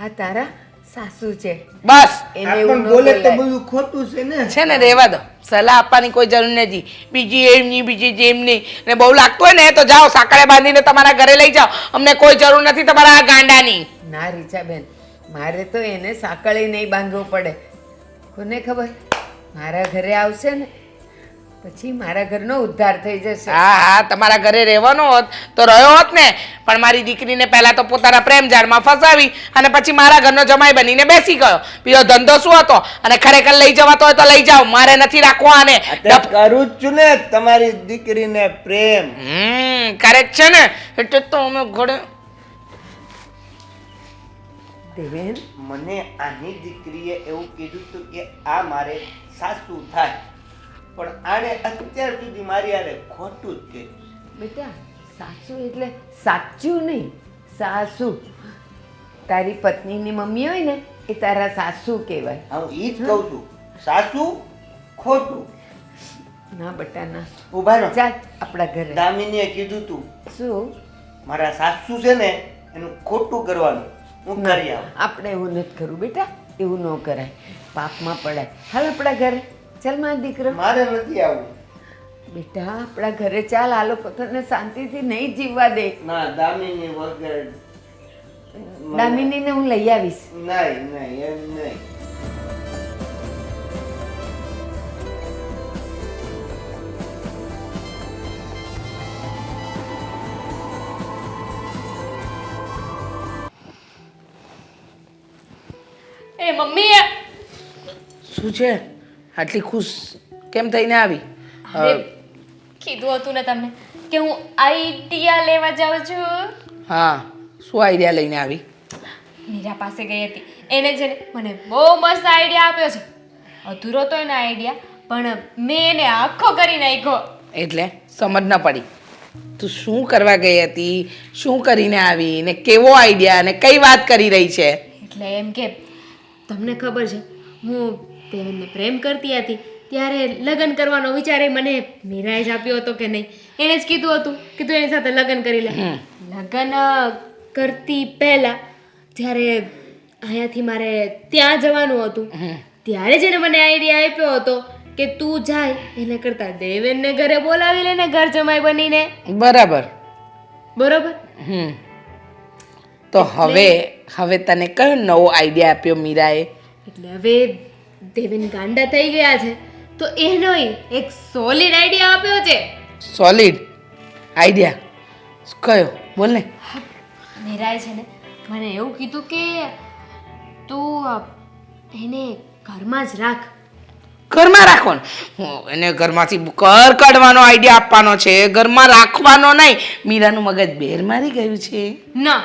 આ તારા સાસુ છે, બસ એને એવું આપણ ન બોલે તો બોલાય. બધું ખોટું છે ને. છે ને, રહેવા દો. સલાહ આપવાની કોઈ જરૂર નથી. બીજી એમની બીજી જેમની. ને બહુ લાગતું હોય ને તો જાઓ, સાંકળે બાંધીને તમારા ઘરે લઈ જાઓ. અમને કોઈ જરૂર નથી તમારા આ ગાંડાની. ના રીચાબેન, મારે તો એને સાંકળી નહીં બાંધવું પડે. કોને ખબર મારા ઘરે આવશે ને પછી મારા ઘરનો ઉદ્ધાર થઈ જશે. હા, તમારા ઘરે રહેવાનો હોત તો રહ્યો હોત ને, પણ મારી દીકરીને પહેલા તો પોતાના પ્રેમ જાળમાં ફસાવી અને પછી મારા ઘરનો જમાઈ બનીને બેસી ગયો. બીજો ધંધો શું હતો? અને ખરેખર લઈ જવાતો હોય તો લઈ જાઓ, મારે નથી રાખવા આને. કરું જ છું ને તમારી દીકરીને પ્રેમ. કરે જ છે ને, એટલે તો અમે ઘોડે. દેવેન મને આની દીકરીએ એવું કીધું હતું કે આ મારે સાસુ થાય, પણ આને અત્યાર સુધી મારી આને ખોટું જ કર્યું. બેટા સાસુ એટલે સાચું નહીં, સાસુ. તારી પત્નીની મમ્મી હોય ને એ તારા સાસુ કહેવાય. હું ઈ જ કહું છું, સાસુ ખોટું. ના બેટા ના, ઉભા રહો. ચાલ આપણા ઘરે. દામિનીએ કીધું તું શું? મારા સાસુ છે ને એનું ખોટું કરવાનું, હું કરી આવું. આપણે એવું નથી કરવું બેટા, એવું ન કરાય, પાપમાં પડાય. હાલ આપણા ઘરે ચાલ મારા દીકરો. મારે નથી આવું. બેટા આપણા ઘરે ચાલ, આ લોકો તને શાંતિથી નહીં જીવવા દે. ના, દામિની વગર દામિનીને હું લઈ આવીશ. નહીં નહીં એમ નહીં. એ મમ્મી શું છે? આટલી ખુશ કેમ થઈને આવી અરે કીધું હતું ને તમને કે હું આઈડિયા લેવા જાઉં છું. હા, શું આઈડિયા લઈને આવી? મીરા પાસે ગઈ હતી, એને છે ને મને બહુ મસ્ત આઈડિયા આપ્યો છે. અધૂરો તો એનો આઈડિયા, પણ મેં એને આખો કરી નાખ્યો. એટલે સમજ ન પડી. તું શું કરવા ગઈ હતી, શું કરીને આવી ને કેવો આઈડિયા અને કઈ વાત કરી રહી છે? એટલે એમ કે તમને ખબર છે હું દેવેનને પ્રેમ કરતી હતી ત્યારે લગ્ન કરવાનો વિચાર એ મને મીરાએ જ આપ્યો હતો કે નહીં? એણે જ કીધું હતું કે તું એની સાથે લગ્ન કરી લે. લગ્ન કરતી પહેલા જ્યારે અહીંયાથી મારે ત્યાં જવાનું હતું ત્યારે જ એને મને આઈડિયા આપ્યો હતો કે તું જાય એને કરતા દેવેનને ઘરે બોલાવી લે ને ઘર જમાઈ બનીને. બરાબર. બરોબર. તો હવે તને કયો નવો આઈડિયા આપ્યો મીરાએ? એટલે હવે દેવેન ગાંડા થઈ ગયા છે તો એનો એક સોલિડ આઈડિયા આપ્યો છે. સોલિડ આઈડિયા કયો? બોલ ને. મીરાએ છે ને મને એવું કીધું કે તું એને ઘરમાં જ રાખ. ઘરમાં રાખવાનો? એને ઘરમાંથી ઘર કાઢવાનો આઈડિયા આપવાનો છે, ઘરમાં રાખવાનો નહીં. મીરાનું મગજ બેર મારી ગયું છે. ના,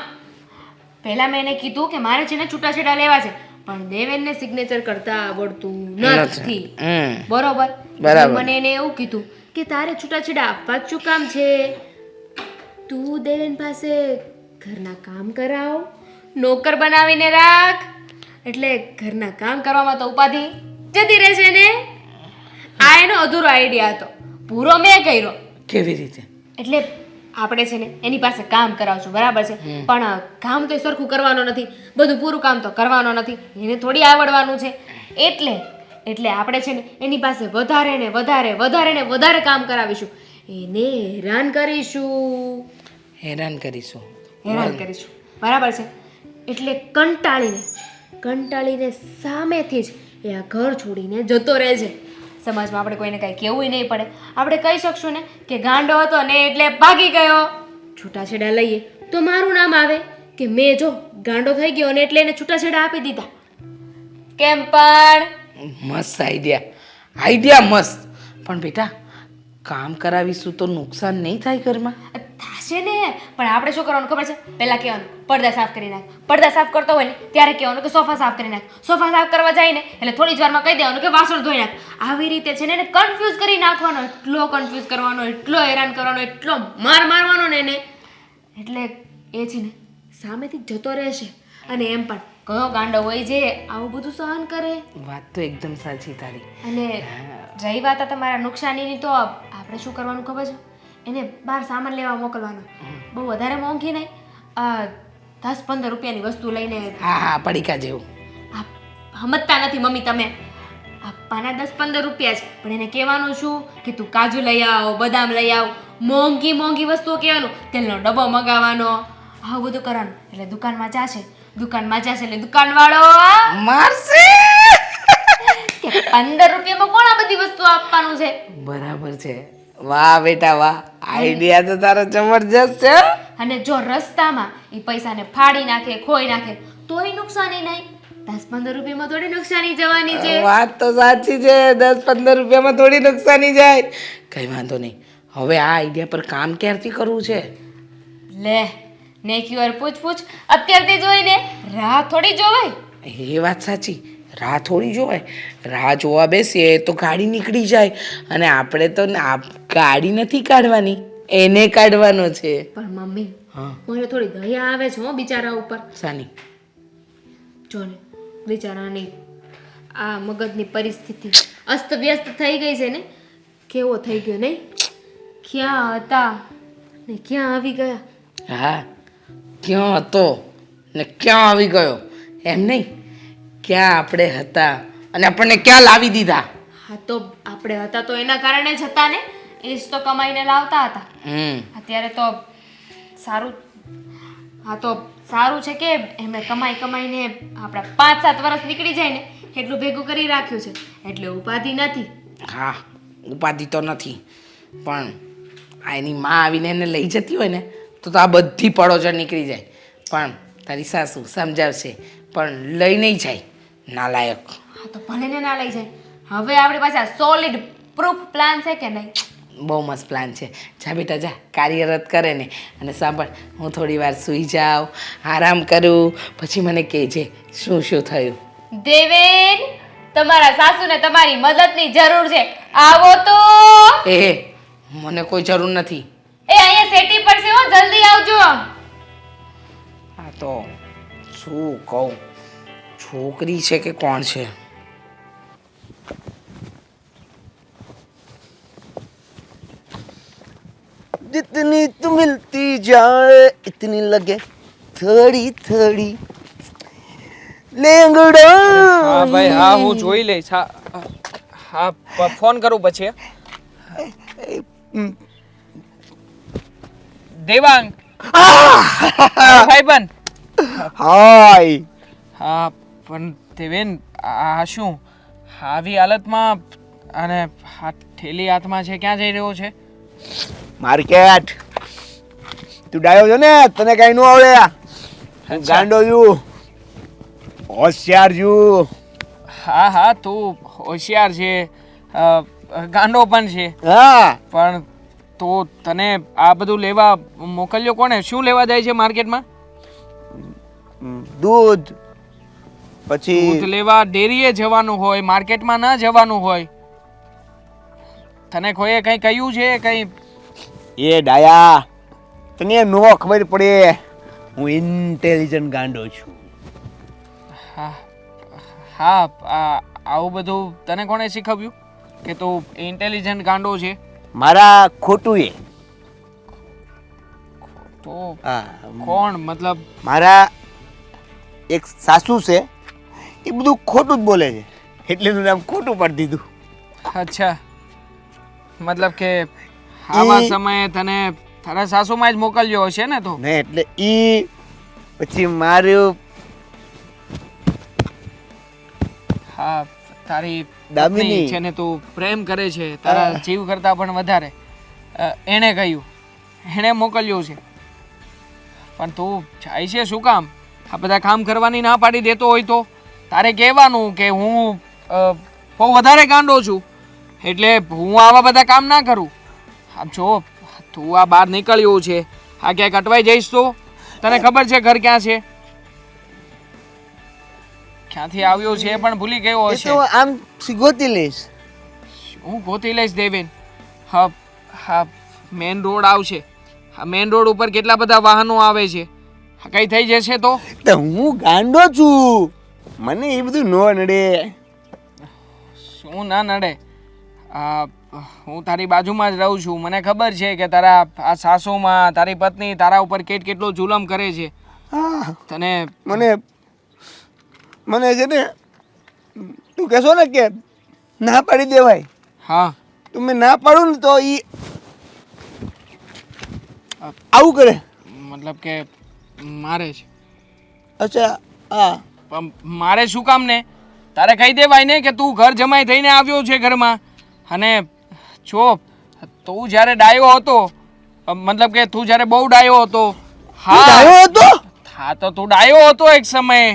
પહેલા મેં એને કીધું કે મારે છે ને છૂટાછેડા લેવા છે, પણ દેવેનને સિગ્નેચર કરતા આવડતું નથી. બરોબર. મને એને એવું કીધું કે તારે છૂટાછેડા આપવા જ શું કામ છે? તું દેવેન પાસે ઘરના કામ કરાવ, નોકર બનાવીને રાખ, એટલે ઘરના કામ કરવામાં તો ઉપાધિ જતી રહેશે ને. આ એનો અધૂરો આઈડિયા હતો, પૂરો મેં કર્યો. કેવી રીતે? એટલે આપણે છે ને એની પાસે કામ કરાવશું, બરાબર છે, પણ કામ તો સરખું કરવાનું નથી, બધું પૂરું કામ તો કરવાનું નથી, એને થોડી આવડવાનું છે. એટલે આપણે છે ને એની પાસે વધારે ને વધારે કામ કરાવીશું, એને હેરાન કરીશું. બરાબર છે. એટલે કંટાળીને સામેથી જ એ આ ઘર છોડીને જતો રહે છે. સમાજમાં આપણે કોઈને કાંઈ કહેવું નહીં પડે. આપણે કહી શકશું ને કે ગાંડો હતો ને એટલે ભાગી ગયો. છૂટાછેડા લઈએ તો મારું નામ આવે કે મેં જો ગાંડો થઈ ગયો ને એટલે એને છૂટાછેડા આપી દીધા. કેમ પણ? મસ્ત આઈડિયા મસ્ત. પણ બેટા, કામ કરાવીશું તો નુકસાન નહીં થાય ઘરમાં? થશે ને, પણ આપણે શું કરવાનું ખબર છે? પહેલાં કહેવાનું પડદા સાફ કરી નાખ. પડદા સાફ કરતો હોય ને ત્યારે કહેવાનું કે સોફા સાફ કરી નાખ. સોફા સાફ કરવા જાય ને એટલે થોડી જ વારમાં કહી દેવાનું કે વાસણ ધોઈ નાખ. આવી રીતે છે ને એને કન્ફ્યુઝ કરી નાખવાનો, એટલો કન્ફ્યુઝ કરવાનો, એટલો હેરાન કરવાનો, એટલો મારવાનો ને એને, એટલે એ છે ને સામેથી જતો રહેશે. અને એમ પણ કયો ગાંડો હોય જે આવું બધું સહન કરે? વાત તો એકદમ સાચી તારી. અને રહી વાત આ તમારા નુકસાનીની, તો આપણે શું કરવાનું ખબર છે? એને બહાર સામાન લેવા મોકલવાનો. બહુ વધારે મોંઘી નહીં, 10-15 રૂપિયાની વસ્તુ લઈને. હા, પડીકા જેવું. સમજતા નથી મમ્મી તમે. આપવાના 10-15 રૂપિયા છે, પણ એને કહેવાનું શું કે તું કાજુ લઈ આવ, બદામ લઈ આવ, મોંઘી વસ્તુઓ કહેવાનું, તેલનો ડબ્બો મગાવવાનો, આવું બધું કરવાનું. એટલે દુકાનમાં જશે એટલે દુકાનવાળો મારશે કે 15 રૂપિયામાં કોણ આ બધી વસ્તુ આપવાનું છે? બરાબર છે. વાહ બેટા વાહ, આઈડિયા તો તારો જબરજસ્ત છે. અને જો રસ્તામાં એ પૈસાને ફાડી નાખે, ખોઈ નાખે તોય નુકસાની નહીં. 10-15 રૂપિયામાં થોડી નુકસાની જવાની છે. વાત તો સાચી છે, 10-15 રૂપિયામાં થોડી નુકસાની જાય. કઈ વાંધો નહીં. હવે આ આઈડિયા પર કામ ક્યારથી કરવું છે? લે નેક્યુઅર પૂછ અત્યારથી જોઈને રાહ થોડી જોવાય. એ વાત સાચી, રાહ થોડી જોવાય. રાહ જોવા બેસીએ તો ગાડી નીકળી જાય, અને આપણે તો ગાડી નથી કાઢવાની, એને કાઢવાનો છે. પણ મમ્મી, મને થોડી દયા આવે છે હો બિચારા ઉપર. સાની? જો ને બિચારાની આ મગજની પરિસ્થિતિ અસ્તવ્યસ્ત થઈ ગઈ છે ને. કેવો થઈ ગયો નહીં? ક્યાં હતા ને ક્યાં આવી ગયા? હા, ક્યાં હતો ને ક્યાં આવી ગયો એમ નહીં, ક્યાં આપણે હતા અને આપણને ક્યાં લાવી દીધા. હા, તો આપણે હતા તો એના કારણે જ હતા ને, એ જ તો કમાઈને લાવતા હતા. અત્યારે તો સારું, હા તો સારું છે કે એમણે કમાઈને આપણા 5-7 વર્ષ નીકળી જાય ને એટલું ભેગું કરી રાખ્યું છે, એટલે ઉપાધિ નથી. હા, ઉપાધિ તો નથી, પણ આ એની માં આવીને એને લઈ જતી હોય ને તો આ બધી પડોજર નીકળી જાય. પણ તારી સાસુ સમજાવશે, પણ લઈ નહીં જાય. નાલાયક. હા તો ભલે ને ના લઈ જાય. હવે આપણી પાસે સોલિડ પ્રૂફ પ્લાન છે કે નહીં? બહુ મસ્ત પ્લાન છે. જા બેટા જા, કાર્યરત કરે ને. અને સાંભળ, હું થોડી વાર સૂઈ જાઉં, આરામ કરું, પછી મને કહેજે શું શું થયું. દેવેન, તમારા સાસુને તમારી મદદની જરૂર છે. આવો તો. એ મને કોઈ જરૂર નથી. એ અહીંયા સેટી પર છે હો, જલ્દી આવજો. આ તો શું કહું, છોકરી છે કે કોણ છે? जितनी तू मिलती जाए इतनी लगे थोड़ी थोड़ी लेंगड़ा હા ભાઈ હા, હું જોઈ લઈશ. હા ફોન કરું પછી. દેવાંગ ભાઈબંધ. हाय હા પણ દેવેન, આ શું આવી હાલતમાં અને આ થેલી હાથમાં છે, ક્યાં જઈ રહ્યો છે? मार्केट તું ડાયો છો ને, તને કઈ નો આવડે. હું ગાંડો છું, હોશિયાર છું. હા હા, તું હોશિયાર છે, ગાંડો પણ છે, હા પણ તો તને આ બધું લેવા મોકલ્યો કોણે? શું લેવા જાય છે માર્કેટમાં? દૂધ, દૂધ પછી લેવા ડેરીએ જવાનું હોય, માર્કેટમાં ના જવાનું હોય. તને કોઈએ કંઈ કહ્યું છે? કંઈ એ ડાયા, તને નો ખબર પડે, હું ઇન્ટેલિજન્ટ ગાંડો છું. હા હા, આવું બધું તને કોણે શીખવ્યું કે તું ઇન્ટેલિજન્ટ ગાંડો છે? મારા ખોટું એ તો હા, કોણ? મતલબ મારા એક સાસુ છે, એ બધું ખોટું જ બોલે છે, એટલે એનું નામ ખોટું પાડી દીધું. અચ્છા, મતલબ કે આવા ઈ- સમયે તને તારા સાસુમાં જ મોકલ્યો હશે ને? તો ને એટલે ઈ પછી મારું હા, તારી દામિની. પત્ની છે ને, તું પ્રેમ કરે છે તારા જીવ કરતા પણ વધારે. એણે કહ્યું, એણે મોકલ્યો છે. પણ તું જાય છે શું કામ? આ બધા કામ કરવાની ના પાડી દેતો હોય તો તારે કહેવાનું કે હું બહુ વધારે ગાંડો છું, એટલે હું આવા બધા કામ ના કરું. આમ જો, તું આ બહાર નીકળ્યો છે, આ ક્યાંક અટવાઈ જઈશ તો તને ખબર છે ઘર ક્યાં છે? ક્યાંથી આવ્યો છે એ પણ ભૂલી ગયો એ હશે. તો આમ ગોતી લઈશ. હું ગોતી લઈશ દેવેન. હા હા, મેન રોડ આવશે. આ મેન રોડ ઉપર કેટલા બધા વાહનો આવે છે, આ કઈ થઈ જશે તો? તો હું ગાંડો છું, મને એ બધું નો નડે. શું ના નડે? હું તારી બાજુમાં જ રહું છું, મને ખબર છે કે તારા આ સાસુમાં તારી પત્ની તારા ઉપર કેટલો જુલમ કરે છે. હા, તને મને મને છે ને, તું કહેશો ને કે ના પાડી દેવાય, હા તો મેં ના પાડું ને તો ઈ આવું કરે. મતલબ કે મારે છે. અચ્છા હા, પણ મારે શું કામ ને? તારે કહી દેવાય ને કે તું ઘર જમાઈ થઈને આવ્યો છે ઘરમાં. અને જો તું જ્યારે ડાયો હતો, મતલબ કે તું જ્યારે બહુ ડાયો હતો, તું ડાયો હતો? હા તો તું ડાયો હતો એક સમયે,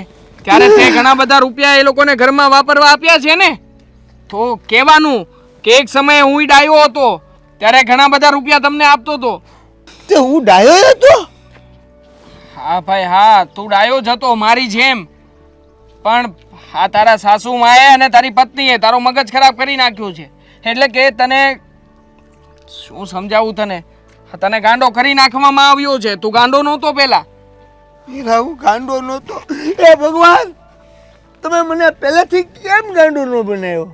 ત્યારે તે ઘણા બધા રૂપિયા એ લોકોને ઘરમાં વાપરવા આપ્યા છે ને. તો કહેવાનું કે એક સમયે હું ડાયો હતો, ત્યારે ઘણા બધા રૂપિયા તમને આપતો હતો. તે હું ડાયો હતો? હા ભાઈ હા, તું ડાયો જ હતો મારી જેમ. પણ હા, તારા સાસુ માએ અને તારી પત્નીએ તારો મગજ ખરાબ કરી નાખ્યું છે. એટલે કે તને શું સમજાવું તને? તને ગાંડો કરી નાખવામાં આવ્યો છે. તું ગાંડો નહોતો પહેલા. હીરા, હું ગાંડો નહોતો. એ ભગવાન, તમે મને પહેલેથી કેમ ગાંડો ન બનાવ્યો?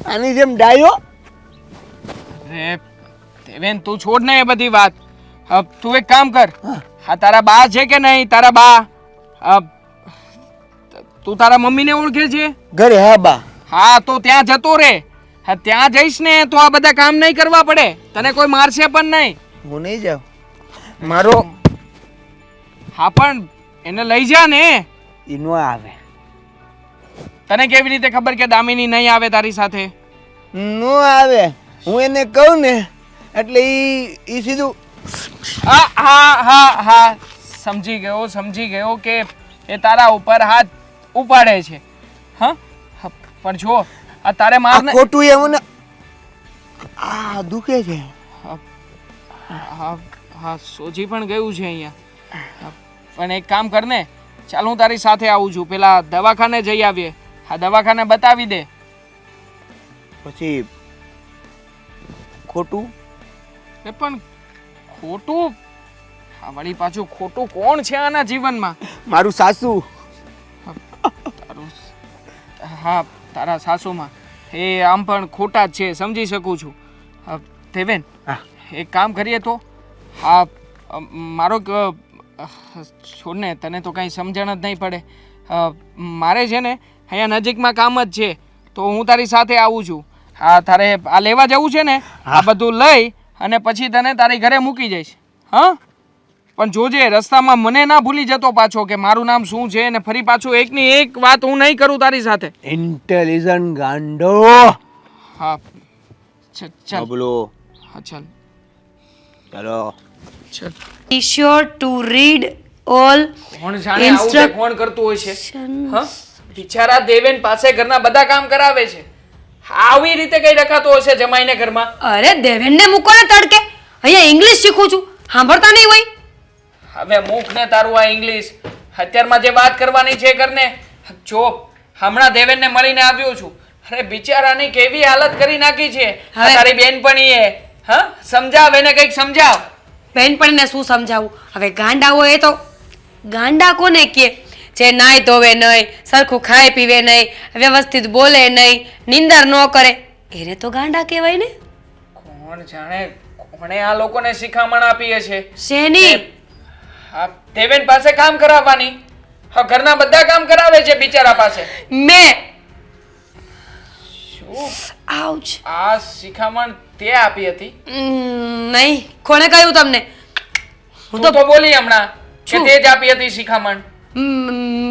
આની જેમ ડાયો. અરે દેવેન, તું છોડ ને એ બધી વાત. તું એક કામ કર, હા તારા બા છે કે નહીં? તારા બા, તું તારા મમ્મીને ઓળખે છે? ઘરે હા બા. હા તો ત્યાં જતો રે. હા ત્યાં જઈશ ને તો આ બધા કામ નહીં કરવા પડે, તને કોઈ મારશે પણ નહીં. હું નહીં જાઉં. મારો હા પણ એને લઈ જા ને. ઈ નો આવે. તને કેવી રીતે ખબર કે દામિની નહીં આવે તારી સાથે? નો આવે. હું એને કહું ને એટલે ઈ સીધું હા હા હા હા, સમજી ગયો કે એ તારા ઉપર હાથ ઉપાડે છે. હા પણ જો, આ તારે આ મારને ખોટું એ મને આ દુખે છે. હા હા સોજી પણ ગયું છે અહીંયા. પણ એક કામ કર ને, ચાલ હું તારી સાથે આવું છું. પેલા દવાખાને જઈ આવીએ. હા દવાખાને બતાવી દે. પછી ખોટું એ પણ ખોટું, હા વળી પાછું ખોટું કોણ છે આના જીવનમાં? મારું સાસુ. તારું હા તારા સાસુમાં એ આમ પણ ખોટા જ છે, સમજી શકું છું. દેવેન હા. એક કામ કરીએ તો, હા મારો છોડ ને, તને તો કાંઈ સમજણ જ નહીં પડે. મારે છે ને અહીંયા નજીકમાં કામ જ છે, તો હું તારી સાથે આવું છું. હા તારે આ લેવા જવું છે ને, આ બધું લઈ અને પછી તને તારી ઘરે મૂકી જઈશ. હા પણ જોજે રસ્તામાં મને ના ભૂલી જતો પાછો કે મારું નામ શું છે, અને ફરી પાછું એકની એક વાત હું નહીં કરું તારી સાથે. ઇન્ટેલિજન્ટ ગાંડો. હા ચાલ બોલો. હા ચાલ ચાલો. ચાલ. Be sure to read all કોણ જાણે આવું તે કોણ કરતું હોય છે? હા બિચારા દેવેન પાસે ઘરના બધા કામ કરાવે છે. આવી રીતે કઈ રખાતો હશે જમાઈને ઘરમાં? અરે દેવેનને મૂકો ને તડકે, અહીંયા ઇંગ્લિશ શીખું છું, સાંભળતા નહીં હોય? હવે મૂક ને તારું આ ઇંગ્લિશ. અત્યારમાં જે વાત કરવાની છે કરને. જો હમણાં દેવેનને મળીને આવ્યો છું. અરે બિચારાની કેવી હાલત કરી નાખી છે. હવે- તારી બેનપણીએ. હા સમજાવ એને, કંઈક સમજાવ. બેનપણીને શું સમજાવું? હવે ગાંડા હોય એ તો ગાંડા કોને કહે? જે નાય ધોવે નહીં, સરખું ખાય પીવે નહીં, વ્યવસ્થિત બોલે નહીં, નિંદર ન કરે, એને તો ગાંડા કહેવાય ને. કોણ જાણે કોણે આ લોકોને શિખામણ આપી હશે. શેની? હા દેવેન પાસે કામ કરાવવાની. હા ઘરના બધા કામ કરાવે છે બિચારા પાસે. મેં શું આઉચ. આ શિખામણ તે આપી હતી? નહીં, કોણે કહ્યું તમને? હું તું તો બોલી હમણાં કે શું? તે જ આપી હતી શિખામણ.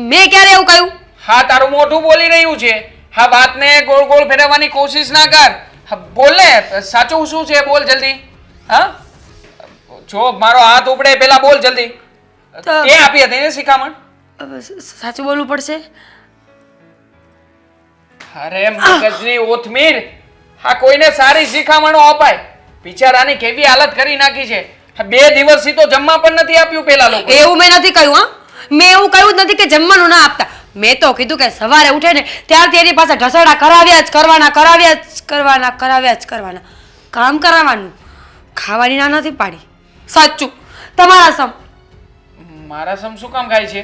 મેં ક્યારે એવું કહ્યું? હા તારું મોઢું બોલી રહ્યું છે. હા વાતને ગોળ ગોળ ફેરવવાની કોશિશ ના કર. હા બોલ ને, સાચું શું છે બોલ જલ્દી. હા જો મારો હાથ ઉપડે પેલા બોલ જલ્દી. તો- તે આપી હતી ને શિખામણ? સાચું બોલવું પડશે. અરે મગજની ઓથમીર, હા કોઈને સારી શિખામણો અપાય. બિચારાની કેવી હાલત કરી નાખી છે. હા, 2 દિવસથી તો જમવા પણ નથી આપ્યું પેલા લોકો. એવું મેં નથી કહ્યું. હા, મેં એવું કહ્યું જ નથી કે જમવાનું ના આપતા. મેં તો કીધું કે સવારે ઉઠે ને ત્યારથી એની પાસે ઢસડા કરાવ્યા જ કરવાના, કરાવ્યા જ કરવાના, કરાવ્યા જ કરવાના, કામ કરાવવાનું. ખાવાની ના નથી પાડી. સાચું તમારા સમ. મારા સમ શું કામ ખાય છે?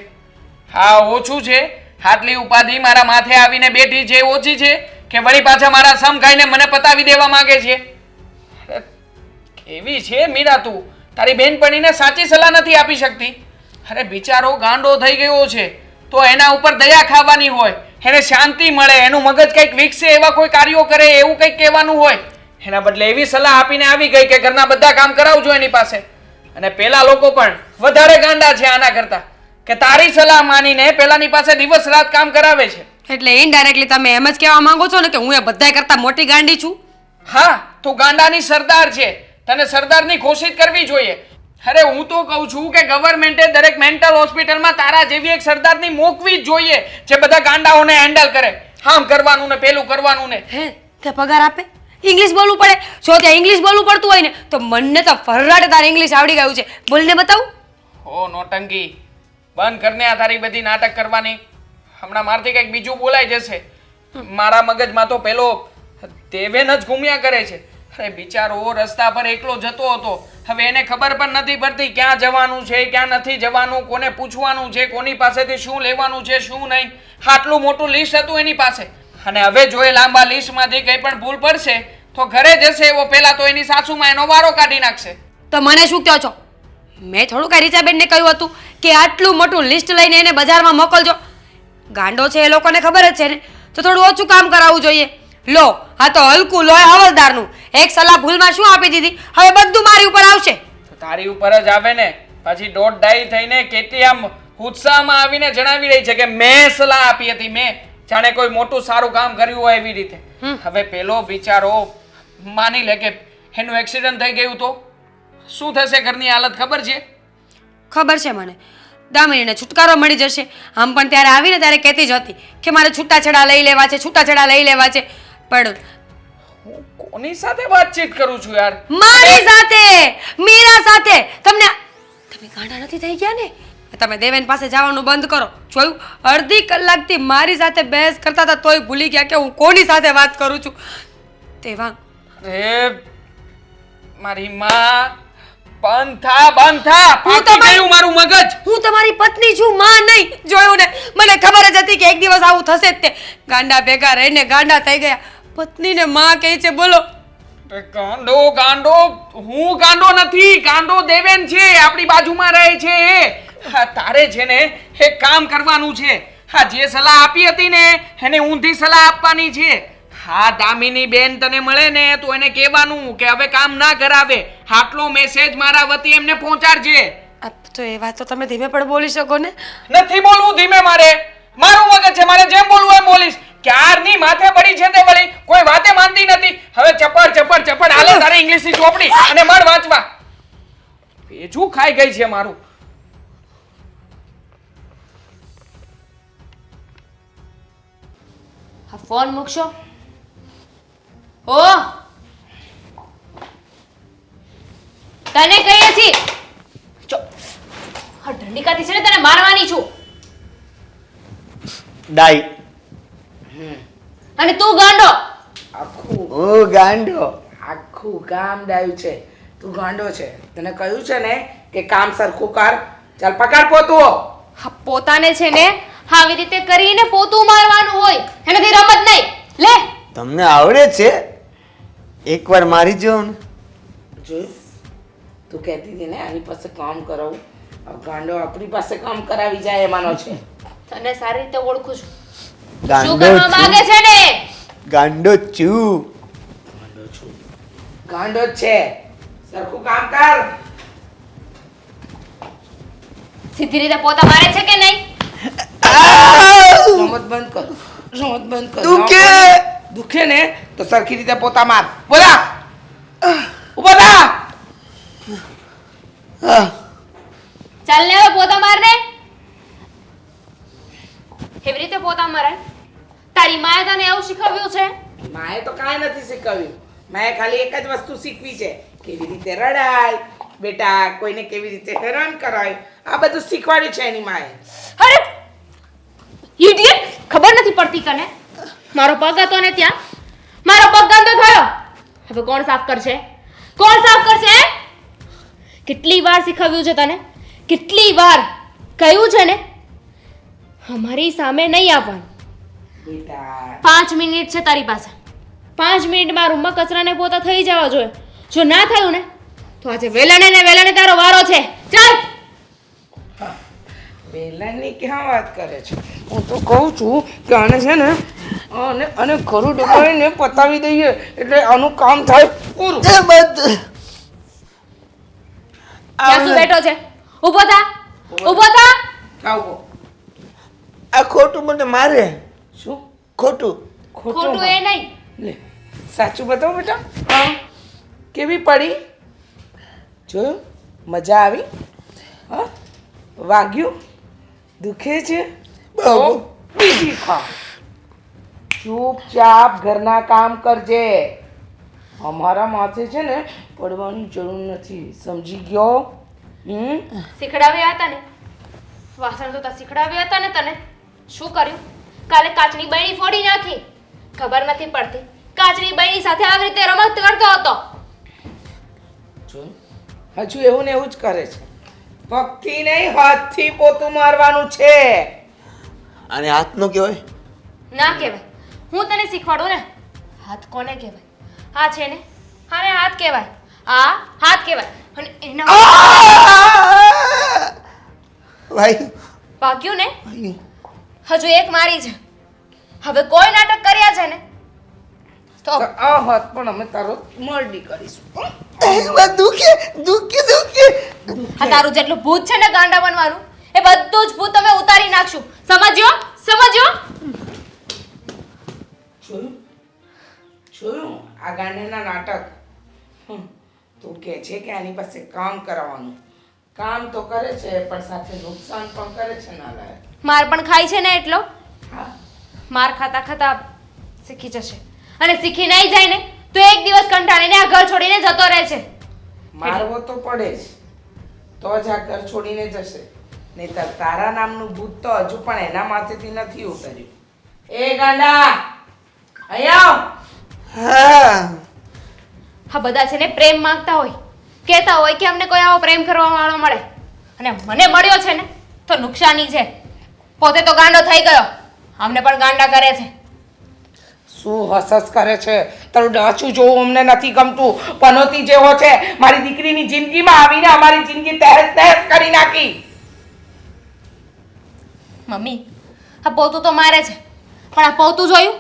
હા ઓછું છે. આટલી ઉપાધિ મારા માથે આવીને બેઠી છે ઓછી છે કે વળી પાછા મારા સમ ખાઈને મને પતાવી દેવા માંગે છે? અરે, કેવી છે મીરા તું? તારી બેનપણીને સાચી સલાહ નથી આપી શકતી. અરે બિચારો ગાંડો થઈ ગયો છે, તો એના ઉપર દયા ખાવાની હોય, એને શાંતિ મળે, એનું મગજ કંઈક વિકસે, એવા કોઈ કાર્યો કરે એવું કંઈક કહેવાનું હોય. એના બદલે એવી સલાહ આપીને આવી ગઈ કે ઘરના બધા કામ કરાવજો એની પાસે. અને પેલા લોકો પણ વધારે ગાંડા છે આના કરતા, કે તારી સલાહ માનીને પેલાની પાસે દિવસ રાત કામ કરાવે છે. એટલે ઇનડાયરેક્ટલી તમે એમ જ કહેવા માંગો છો ને કે હું એ બધાય કરતા મોટી ગાંડી છું? હા તું ગાંડાની સરદાર છે, તને સરદારની ઘોષિત કરવી જોઈએ. અરે હું તો કહું છું કે ગવર્મેન્ટે દરેક મેન્ટલ હોસ્પિટલમાં તારા જેવી એક સરદારની મોકવી જ જોઈએ, જે બધા ગાંડાઓને હેન્ડલ કરે. આમ કરવાનું ને પેલું કરવાનું ને. હે તે પગાર આપે? ઇંગ્લિશ બોલવું પડે? જો ત્યાં ઇંગ્લિશ બોલવું પડતું હોય ને તો મને તો ફરરાટે તારે ઇંગ્લિશ આવડી ગયું છે. બોલીને બતાવું. ઓ નોટંકી, બંધ કરને આ તારી બધી નાટક કરવાની. હમણાં મારથી કંઈક બીજું બોલાઈ જશે. મારા મગજમાં તો પેલો દેવેન જ ઘૂમ્યા કરે છે. અરે બિચારો રસ્તા પર એકલો જતો હતો. હવે એને ખબર પણ નથી પડતી ક્યાં જવાનું છે, ક્યાં નથી જવાનું, કોને પૂછવાનું છે, કોની પાસેથી શું લેવાનું છે, શું નહીં. આટલું મોટું લિસ્ટ હતું એની પાસે. અને હવે જો એ લાંબા લિસ્ટમાંથી કંઈ પણ ભૂલ પડશે તો ઘરે જશે એવો પહેલા તો એની સાસુમાં એનો વારો કાઢી નાખશે. તો મને શું કહો છો? મેં થોડું કાંઈ રીચાબેનને કહ્યું હતું કે આટલું મોટું લિસ્ટ લઈને એને બજારમાં મોકલજો? ગાંડો છે એ લોકોને ખબર જ છે ને, તો થોડું ઓછું કામ કરાવવું જોઈએ. લો આ તો હલકું લોહી હવલદારનું. એક સલાહ ભૂલમાં શું આપી દીધી, હવે બધું મારી ઉપર આવશે. તો તારી ઉપર જ આવે ને. પછી દોઢ ડાઈ થઈને કેટલી આમ ઉત્સાહમાં આવીને જણાવી રહી છે કે મેં સલાહ આપી હતી, મેં. જાણે કોઈ મોટું સારું કામ કર્યું હોય એવી રીતે. હવે પેલો બિચારો માની લે કે એનું એક્સિડન્ટ થઈ ગયું તો શું થશે? ઘરની હાલત ખબર છે? ખબર છે મને. દામિનીને છુટકારો મળી જશે. આમ પણ ત્યારે આવીને ત્યારે કહેતી જ હતી કે મારે છૂટાછેડા લઈ લેવા છે, છૂટાછેડા લઈ લેવા છે. પણ હું કોની સાથે વાતચીત કરું છું યાર? મારી સાથે, મીરા સાથે. તમે ગાંડા નથી થઈ ગયા ને? તમે દેવેન પાસે જવાનું બંધ કરો. જોયું, અડધી કલાકથી મારી સાથે બહેસ કરતા હતા તોય ભૂલી ગયા કે હું કોની સાથે વાત કરું છું. દેવાંગ, એ મારી માં, બંધ થા. હું પાકી તમારી- ગયું મારું મગજ. હું તમારી પત્ની છું, માં નહીં. જોયું ને, મને ખબર જ હતી કે એક દિવસ આવું થશે જ તે. ગાંડા ભેગા રહીને ગાંડા થઈ ગયા. પત્નીને માં કહે છે, બોલો. ગાંડો હું ગાંડો નથી, ગાંડો દેવેન છે, આપણી બાજુમાં રહે છે એ. હા, તારે છે ને એક કામ કરવાનું છે. હા, જે સલાહ આપી હતી ને એને ઊંધી સલાહ આપવાની છે. હા, દામિની બેન તને મળે ને તો એને કહેવાનું કે હવે કામ ના કરાવે. આટલો મેસેજ મારા વતી એમને પહોંચાડજે. તો એ વાત તો તમે ધીમે પણ બોલી શકો ને. નથી બોલવું ધીમે, મારું મગજ છે, મારે જેમ બોલવું એમ બોલીશ. ક્યારની માથે પડી છે તે વળી કોઈ વાતે માનતી નથી. હવે ચપડ હાલે તારે ઇંગ્લિશની ચોપડી અને મળ વાંચવા. પેચું ખાઈ ગઈ છે મારું. હા, ફોન મૂકશો. ઓ તને કહીએ છી જો, હા ઢંડીકાથી છે ને તને મારવાની છું. ડાઈ અને તું ગાંડો. આખું ઓ ગાંડો. આખું ગામ ડાયું છે, તું ગાંડો છે. તને કહ્યું છે ને કે કામ સરખું કર. ચાલ પકડ પોતું. હા, પોતાને છે ને આવી રીતે કરીને પોતું મારવાનું હોય, એનાથી રમત નહીં. લે તમને આવડે છે? એકવાર મારી જો ને. જોયું, તું કહેતી હતી ને આની પાસે કામ કરાવું. આ ગાંડો આપણી પાસે કામ કરાવી જાય એમાંનો છે. તને સારી રીતે ઓળખું છું. શું ગાંડો કરવા માંગે છું. છે ને? ગાંડો છું. ગાંડો જ છે. સરખું કામ કર. સીધી રીતે પોતા મારે છે કે નહીં? રમત બંધ કર. રમત બંધ કર. દુખે. દુખે ને તો સરખી રીતે પોતા માર. બોલા, ઉભા થા. ચાલ ને હવે પોતા માર ને. કેવી રીતે પોતા મરાય? તારી માએ તને એવું શીખવ્યું છે? માએ તો કાંઈ નથી શીખવ્યું. માએ ખાલી એક જ વસ્તુ શીખવી છે, કેવી રીતે રડાય બેટા, કોઈને કેવી રીતે હેરાન કરાય, આ બધું શીખવાડ્યું છે એની માએ. અરે ઇડિયટ, ખબર નથી પડતી કને? મારો પગ હતો ને ત્યાં, મારો પગ ગંદો થયો. હવે કોણ સાફ કરશે? કોણ સાફ કરશે? કેટલી વાર શીખવ્યું છે તને? કેટલી વાર કહ્યું છે ને અમારી સામે નહીં આવવાનું. બેટા 5 મિનિટ છે તારી પાસે. 5 મિનિટમાં રૂમમાં કચરાને પોતા થઈ જવા જોઈએ. જો ના થયું ને તો આજે વેલાને તારો વારો છે. ચાલ. બેલાની ક્યાં વાત કરે છે? હું તો કહું છું કે આને છે ને અને ઘરું ડબાઈને પતાવી દઈએ એટલે આનું કામ થાય પૂરું. ત્યાં શું બેઠો છે? ઊભો થા. ઊભો થા. આવો. આ ખોટું મને મારે. શું ખોટું. ખોટું એ નહીં. લે સાચું બતાવો બેટા. હા, કેવી પડી? જોયું? મજા આવી? હા, વાગ્યું? દુખે છે? બહુ. બીજી ખા. ચૂપચાપ ઘરના કામ કરજે. અમારા માથે છે ને પડવાની જરૂર નથી, સમજી ગયો? શીખડાવ્યા હતા ને વાસણ ધોતા શીખડાવ્યા હતા ને તને? શું કર્યું? કાલે કાચની બરણી ફોડી નાખી. ખબર નથી પડતી કાચની બરણી સાથે આવી રીતે રમત કરતો હતો. જો હજુ એવું ને એવું જ કરે છે. પગથી નહીં હાથથી પોતું મારવાનું છે. અને હાથનો કહેવાય? ના કહેવાય. હું તને શીખવાડું ને. હાથ કોને કહેવાય? આ છે ને, આને હાથ કહેવાય. આ હાથ કહેવાય. અને એના ભાઈ ભાગ્યું ને? ભાઈ. હજુ એક મારી છે. હવે કોઈ નાટક કર્યા છે ને તો તો આ હાથ પણ અમે તારો મરડી કરીશું. દુખે દુખે દુખે. આ તારું જેટલું ભૂત છે ને ગાંડા બનવાનું, એ બધું જ ભૂત તમે ઉતારી નાખશું. સમજ્યો? સમજ્યો? જોયું? જોયું આ ગાંડીના નાટક? તું કહે છે કે આની પાસે કામ કરાવવાનું. કામ તો કરે છે પણ સાથે નુકસાન પણ કરે છે. નાલાયક. માર પણ ખાય છે ને એટલો. હા, માર ખાતા ખાતા શીખી જશે. અને શીખી નહીં જાય ને તો એક દિવસ કંટાળીને આ ઘર છોડીને જતો રહે છે. મારવો તો પડે જ, તો જ આ ઘર છોડીને જશે. નહીંતર તારા નામનું ભૂત તો હજુ પણ એના માથેથી નથી ઉતર્યું. એ ગાંડા, અહીંયા આવ. હા આ બધા છે ને પ્રેમ માંગતા હોય, કહેતા હોય કે અમને કોઈ આવો પ્રેમ કરવા વાળો મળે, અને મને મળ્યો છે ને તો નુકસાની છે. પોતે તો ગાંડો થઈ ગયો, અમને પણ ગાંડા કરે છે. શું હસસ કરે છે? તારું ડાચું જોવું અમને નથી ગમતું. પનોતી જેવો છે, મારી દીકરીની જિંદગીમાં આવીને અમારી જિંદગી તહેસ તહેસ કરી નાખી. મમ્મી, આ પોતું તો મારે છે, પણ આ પોતું જોયું?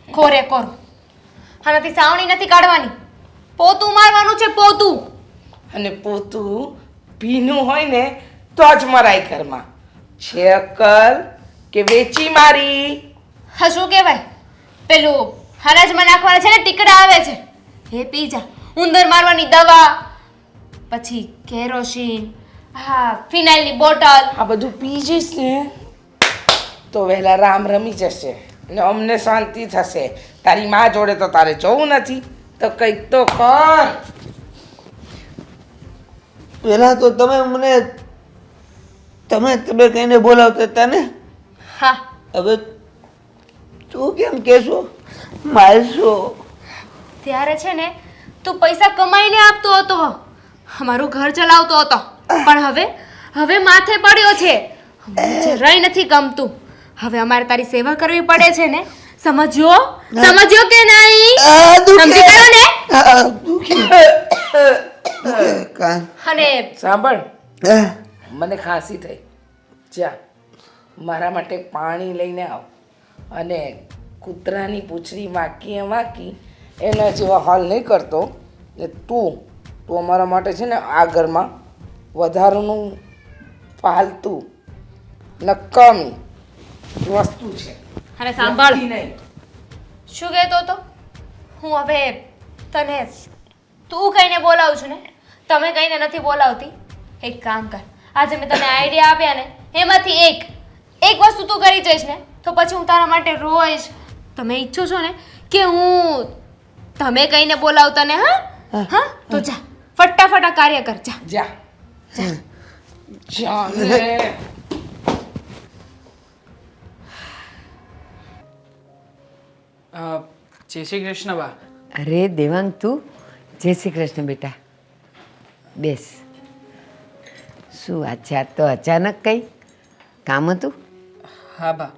કોરે કોરું. આનાથી સાવણી નથી કાઢવાની, પોતું મારવાનું છે, પોતું. અને પોતું ભીનું હોય ને તો જ મરાય ઘરમાં. છે અક્કલ કે વેચી મારી? હા શું કહેવાય પેલું હરાજમાં નાખવાના છે ને ટીકડા આવે છે, એ પી જા. ઉંદર મારવાની દવા, પછી કેરોસીન, હા ફિનાઇલની બોટલ. આ બધું પી જઈશ ને તો વહેલા રામ રમી જશે અને અમને શાંતિ થશે. તારી માં જોડે તો તારે જવું નથી, તો કંઈક તો કર. પેલા તો તમે કઈને બોલાવતા હતા ને, હા હવે તું કેમ કેશો મારશો? ત્યારે છે ને તું પૈસા કમાઈને આપતો હતો, અમારું ઘર ચલાવતો હતો, પણ હવે માથે પડ્યો છે. જરાય નથી ગમતું. હવે અમારે તારી સેવા કરવી પડે છે ને, સમજ્યો કે નહીં? સમજી ગયો ને? કાન અને સાંભળ, મને ખાંસી થઈ. જા મારા માટે પાણી લઈને આવ. અને કૂતરાની પૂંછડી વાંકી એના જેવા હાલ નહીં કરતો. ને તું અમારા માટે છે ને આ ઘરમાં વધારાનું ફાલતુ નકામી વસ્તુ છે. અને સાંભળ, નહીં. શું કહેતો હતો? હું હવે તને તું કહીને બોલાવું છું ને, તમે કહીને નથી બોલાવતી. એક કામ કર, આજે મેં તને આઈડિયા આપ્યા ને એમાંથી એક વસ્તુ તું કરી જઈશ ને તો પછી હું તારા માટે રોઈશ. તમે ઈચ્છો છો ને કે હું તમે કહીને બોલાવતા ને? હા તો જા ફટાફટ આ કાર્ય કર. જા જા ને. જય શ્રી કૃષ્ણ બા. અરે દેવાંગ, તું જય શ્રી કૃષ્ણ બેટા. બેસ. શું આજ તો અચાનક કંઈ કામ હતું? હા બા,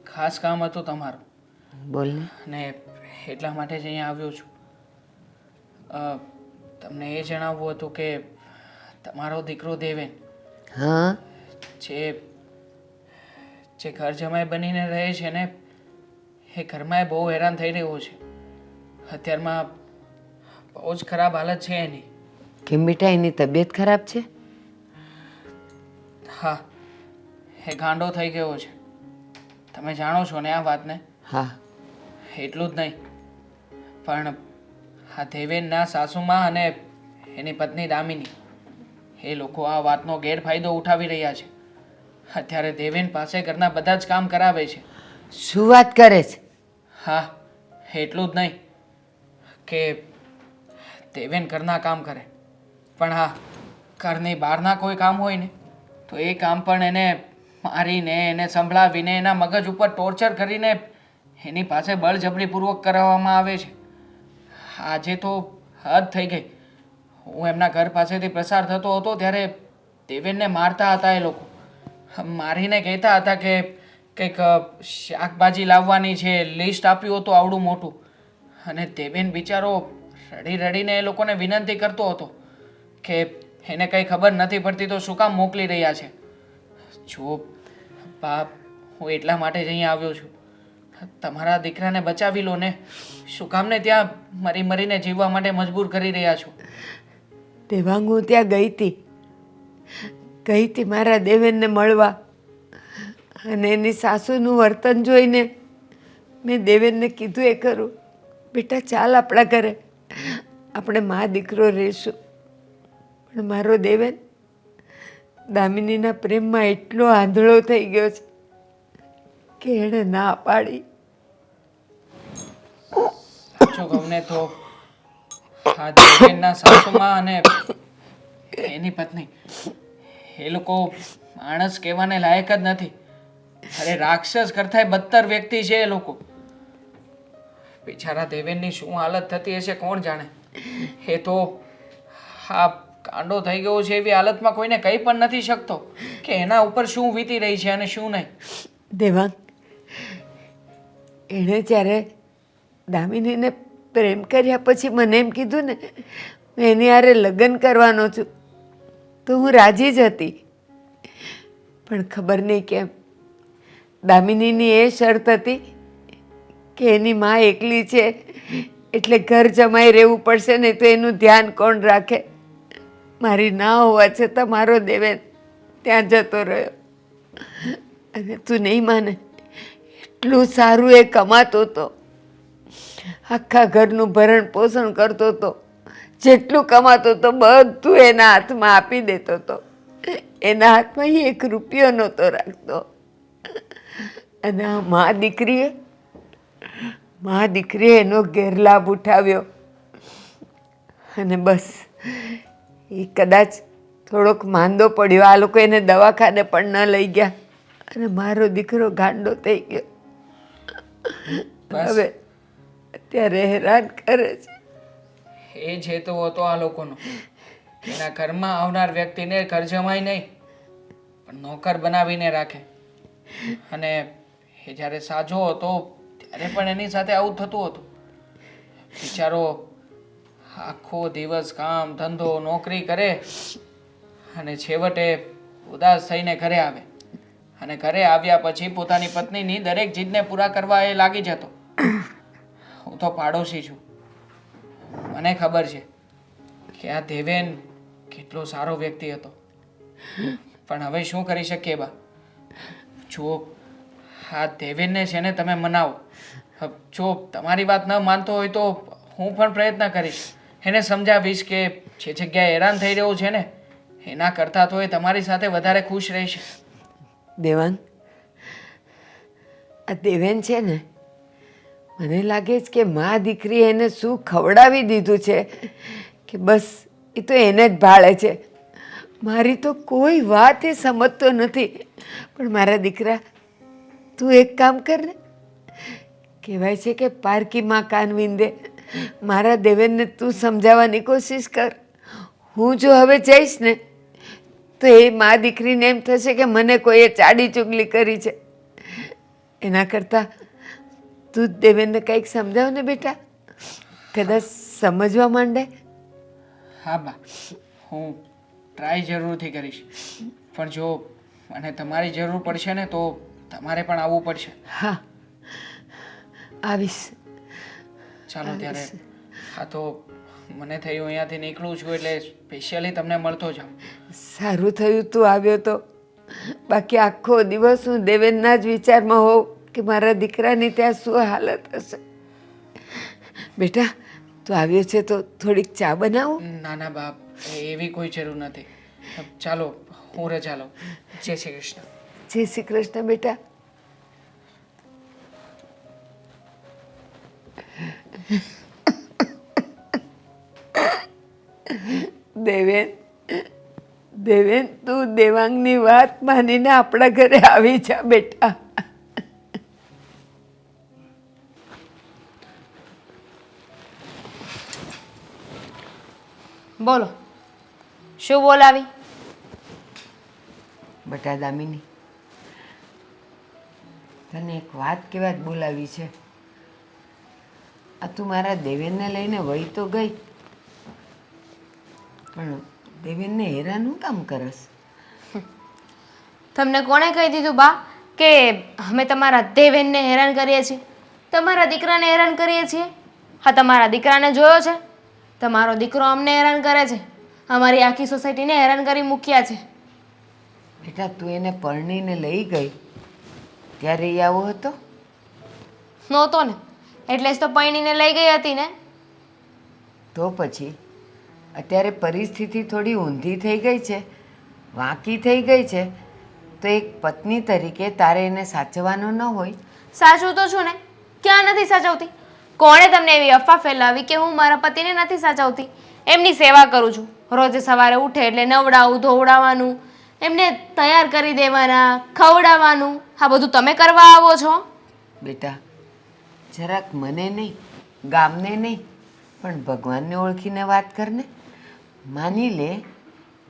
ખાસ કામ હતું તમારું, બોલ ને. અને એટલા માટે જ અહીંયા આવ્યો છું. તમને એ જણાવવું હતું કે તમારો દીકરો દેવેન હા જે ઘર જમાઈ બનીને રહે છે ને, એ ઘરમાં એ બહુ હેરાન થઈ રહ્યો છે. અત્યારમાં બહુ જ ખરાબ હાલત છે એની. કેમ બેટા, એની તબિયત ખરાબ છે? હા, એ ગાંડો થઈ ગયો છે. તમે જાણો છો ને આ વાતને? હા. એટલું જ નહીં, પણ આ દેવેનના સાસુમાં અને એની પત્ની દામિની, એ લોકો આ વાતનો ગેરફાયદો ઉઠાવી રહ્યા છે. અત્યારે દેવેન પાસે ઘરના બધા જ કામ કરાવે છે. શું વાત કરે છે? હા, એટલું જ નહીં કે દેવેન ઘરના કામ કરે, પણ હા, ઘરની બહારના કોઈ કામ હોય ને તો એ કામ પણ એને મારીને, એને સંભળાવીને, એના મગજ ઉપર ટોર્ચર કરીને એની પાસે બળજબરીપૂર્વક કરાવવામાં આવે છે. આજે તો હદ થઈ ગઈ. હું એમના ઘર પાસેથી પસાર થતો હતો ત્યારે દેવેનને મારતા હતા એ લોકો. મારીને કહેતા હતા કે કંઈક શાકભાજી લાવવાની છે, લિસ્ટ આપ્યું હતું આવડું મોટું. અને દેવેન બિચારો રડી રડીને એ લોકોને વિનંતી કરતો હતો કે એને કંઈ ખબર નથી પડતી તો શું કામ મોકલી રહ્યા છે. જો બાપ, હું એટલા માટે જ અહીંયા આવ્યો છું. તમારા દીકરાને બચાવી લો ને. શું કામ ને ત્યાં મરીને જીવવા માટે મજબૂર કરી રહ્યા છો? દેવાંગ, હું ત્યાં ગઈ હતી મારા દેવેનને મળવા, અને એની સાસુનું વર્તન જોઈને મેં દેવેનને કીધું એ ખરું, બેટા ચાલ આપણા ઘરે, આપણે મા દીકરો રહીશું. પણ મારો દેવેન દામિનીના પ્રેમમાં એટલો આંધળો થઈ ગયો છે કે એણે ના પાડી. સાચું કહું ને તો આ દેવેનના સાસુમાં અને એની પત્ની એ લોકો માણસ કહેવાને લાયક જ નથી. અરે રાક્ષસ કરતાંય બદતર વ્યક્તિ છે એ લોકો. બિચારા દેવેનની શું હાલત થતી હશે કોણ જાણે. એ તો આ કાંડો થઈ ગયો છે એવી હાલતમાં કોઈને કહી પણ નથી શકતો કે એના ઉપર શું વીતી રહી છે અને શું નહીં. દેવાંગ, એણે જ્યારે દામિનીને પ્રેમ કર્યા પછી મને એમ કીધું ને હું એની હારે લગ્ન કરવાનો છું, તો હું રાજી જ હતી. પણ ખબર નહીં કેમ દામિનીની એ શરત હતી કે એની માં એકલી છે એટલે ઘર જમાઈ રહેવું પડશે, નહીં તો એનું ધ્યાન કોણ રાખે. મારી ના હોવા છતાં મારો દેવેન ત્યાં જતો રહ્યો. અને તું નહીં માને, એટલું સારું એ કમાતો હતો, આખા ઘરનું ભરણ પોષણ કરતો હતો, જેટલું કમાતો હતો બધું એના હાથમાં આપી દેતો હતો. એના હાથમાં 1 રૂપિયો નહોતો રાખતો. અને આ મા દીકરીએ એનો ગેરલાભ ઉઠાવ્યો. અને બસ એ કદાચ થોડોક માંદો પડ્યો, આ લોકો એને દવાખાને પણ ન લઈ ગયા અને મારો દીકરો ગાંડો થઈ ગયો. બસ. હવે અત્યારે હેરાન કરે છે. એ જે તો હતો આ લોકોનો. એના ઘરમાં આવનાર વ્યક્તિને ઘર જમાઈ નહીં પણ નોકર બનાવીને રાખે. અને એ જ્યારે સાજો હતો ત્યારે પણ એની સાથે આવું થતું હતું. બિચારો આખો દિવસ કામ ધંધો નોકરી કરે અને છેવટે ઉદાસ થઈને ઘરે આવે. અને ઘરે આવ્યા પછી પોતાની પત્નીની દરેક જીદને પૂરા કરવા એ લાગી જતો. હું તો પાડોશી છું, મને ખબર છે કે આ દેવેન કેટલો સારો વ્યક્તિ હતો. પણ હવે શું કરી શકીએ બા? જો આ દેવેનને છે ને તમે મનાવો. જો તમારી વાત ન માનતો હોય તો હું પણ પ્રયત્ન કરીશ, એને સમજાવીશ કે જે જગ્યાએ હેરાન થઈ રહ્યો છે ને એના કરતાં તો એ તમારી સાથે વધારે ખુશ રહેશે. દેવાંગ, આ દેવેન છે ને, મને લાગે છે કે મા દીકરી એને શું ખવડાવી દીધું છે કે બસ એ તો એને જ ભાળે છે. મારી તો કોઈ વાત એ સમજતો નથી. પણ મારા દીકરા, તું એક કામ કર ને. કહેવાય છે કે પારકી માં કાન વિંદે. મારા દેવેનને તું સમજાવવાની કોશિશ કર. હું જો હવે જઈશ ને તો એ મા દીકરીને એમ થશે કે મને કોઈએ ચાડી ચુગલી કરી છે. એના કરતાં તું દેવેનને કંઈક સમજાવ ને બેટા, કદાચ સમજવા માંડે. હા બા, હું ટ્રાય જરૂરથી કરીશ. પણ જો મને તમારી જરૂર પડશે ને તો તમારે પણ આવવું પડશે. હા, આવીશ. ચાલો ત્યારે. હા તો મને થયું અહીંયાથી નીકળું છું એટલે સ્પેશિયલી તમને મળતો જાઉં. સારું થયું તું આવ્યો તો. બાકી આખો દિવસ હું દેવેનના જ વિચારમાં હોઉં કે મારા દીકરાની ત્યાં શું હાલત હશે. બેટા, તું આવ્યો છે તો થોડીક ચા બનાવું? ના ના બાપ, એવી કોઈ જરૂર નથી. ચાલો હું રજા લઉં. જય શ્રી કૃષ્ણ. જય શ્રી કૃષ્ણ બેટા. દેવેન, દેવેન, તું દેવાંગની વાત માનીને આપણા ઘરે આવી જા બેટા. બોલો, શું બોલાવી? બેટા દામિની, તને એક વાત કહેવા જ બોલાવી છે. આ તું મારા દેવેનને લઈને વહી તો ગઈ, પણ દેવેનને હેરાન હું કામ કરસ? તમને કોણે કહી દીધું બા કે અમે તમારા દેવેનને હેરાન કરીએ છીએ? તમારા દીકરાને હેરાન કરીએ છીએ? હા, તમારા દીકરાને જોયો છે? તમારો દીકરો અમને હેરાન કરે છે, અમારી આખી સોસાયટીને હેરાન કરી મૂક્યા છે. બેટા, તું એને પરણીને લઈ ગઈ ત્યારે એ આવો હતો? નહોતો ને, એટલે જ તો પરણીને લઈ ગઈ હતી ને. તો પછી અત્યારે પરિસ્થિતિ થોડી ઊંધી થઈ ગઈ છે, વાંકી થઈ ગઈ છે, તો એક પત્ની તરીકે તારે એને સાચવવાનો ન હોય? સાચું તો છું ને, ક્યાં નથી સાચવતી? કોણે તમને એવી અફવા ફેલાવી કે હું મારા પતિને નથી સાચવતી? એમની સેવા કરું છું. રોજે સવારે ઉઠે એટલે નવડાવું, ધોવડાવવાનું, એમને તૈયાર કરી દેવાના, ખવડાવવાનું, આ બધું તમે કરવા આવો છો? બેટા જરાક મને નહીં, ગામને નહીં, પણ ભગવાનને ઓળખીને વાત કરને. માની લે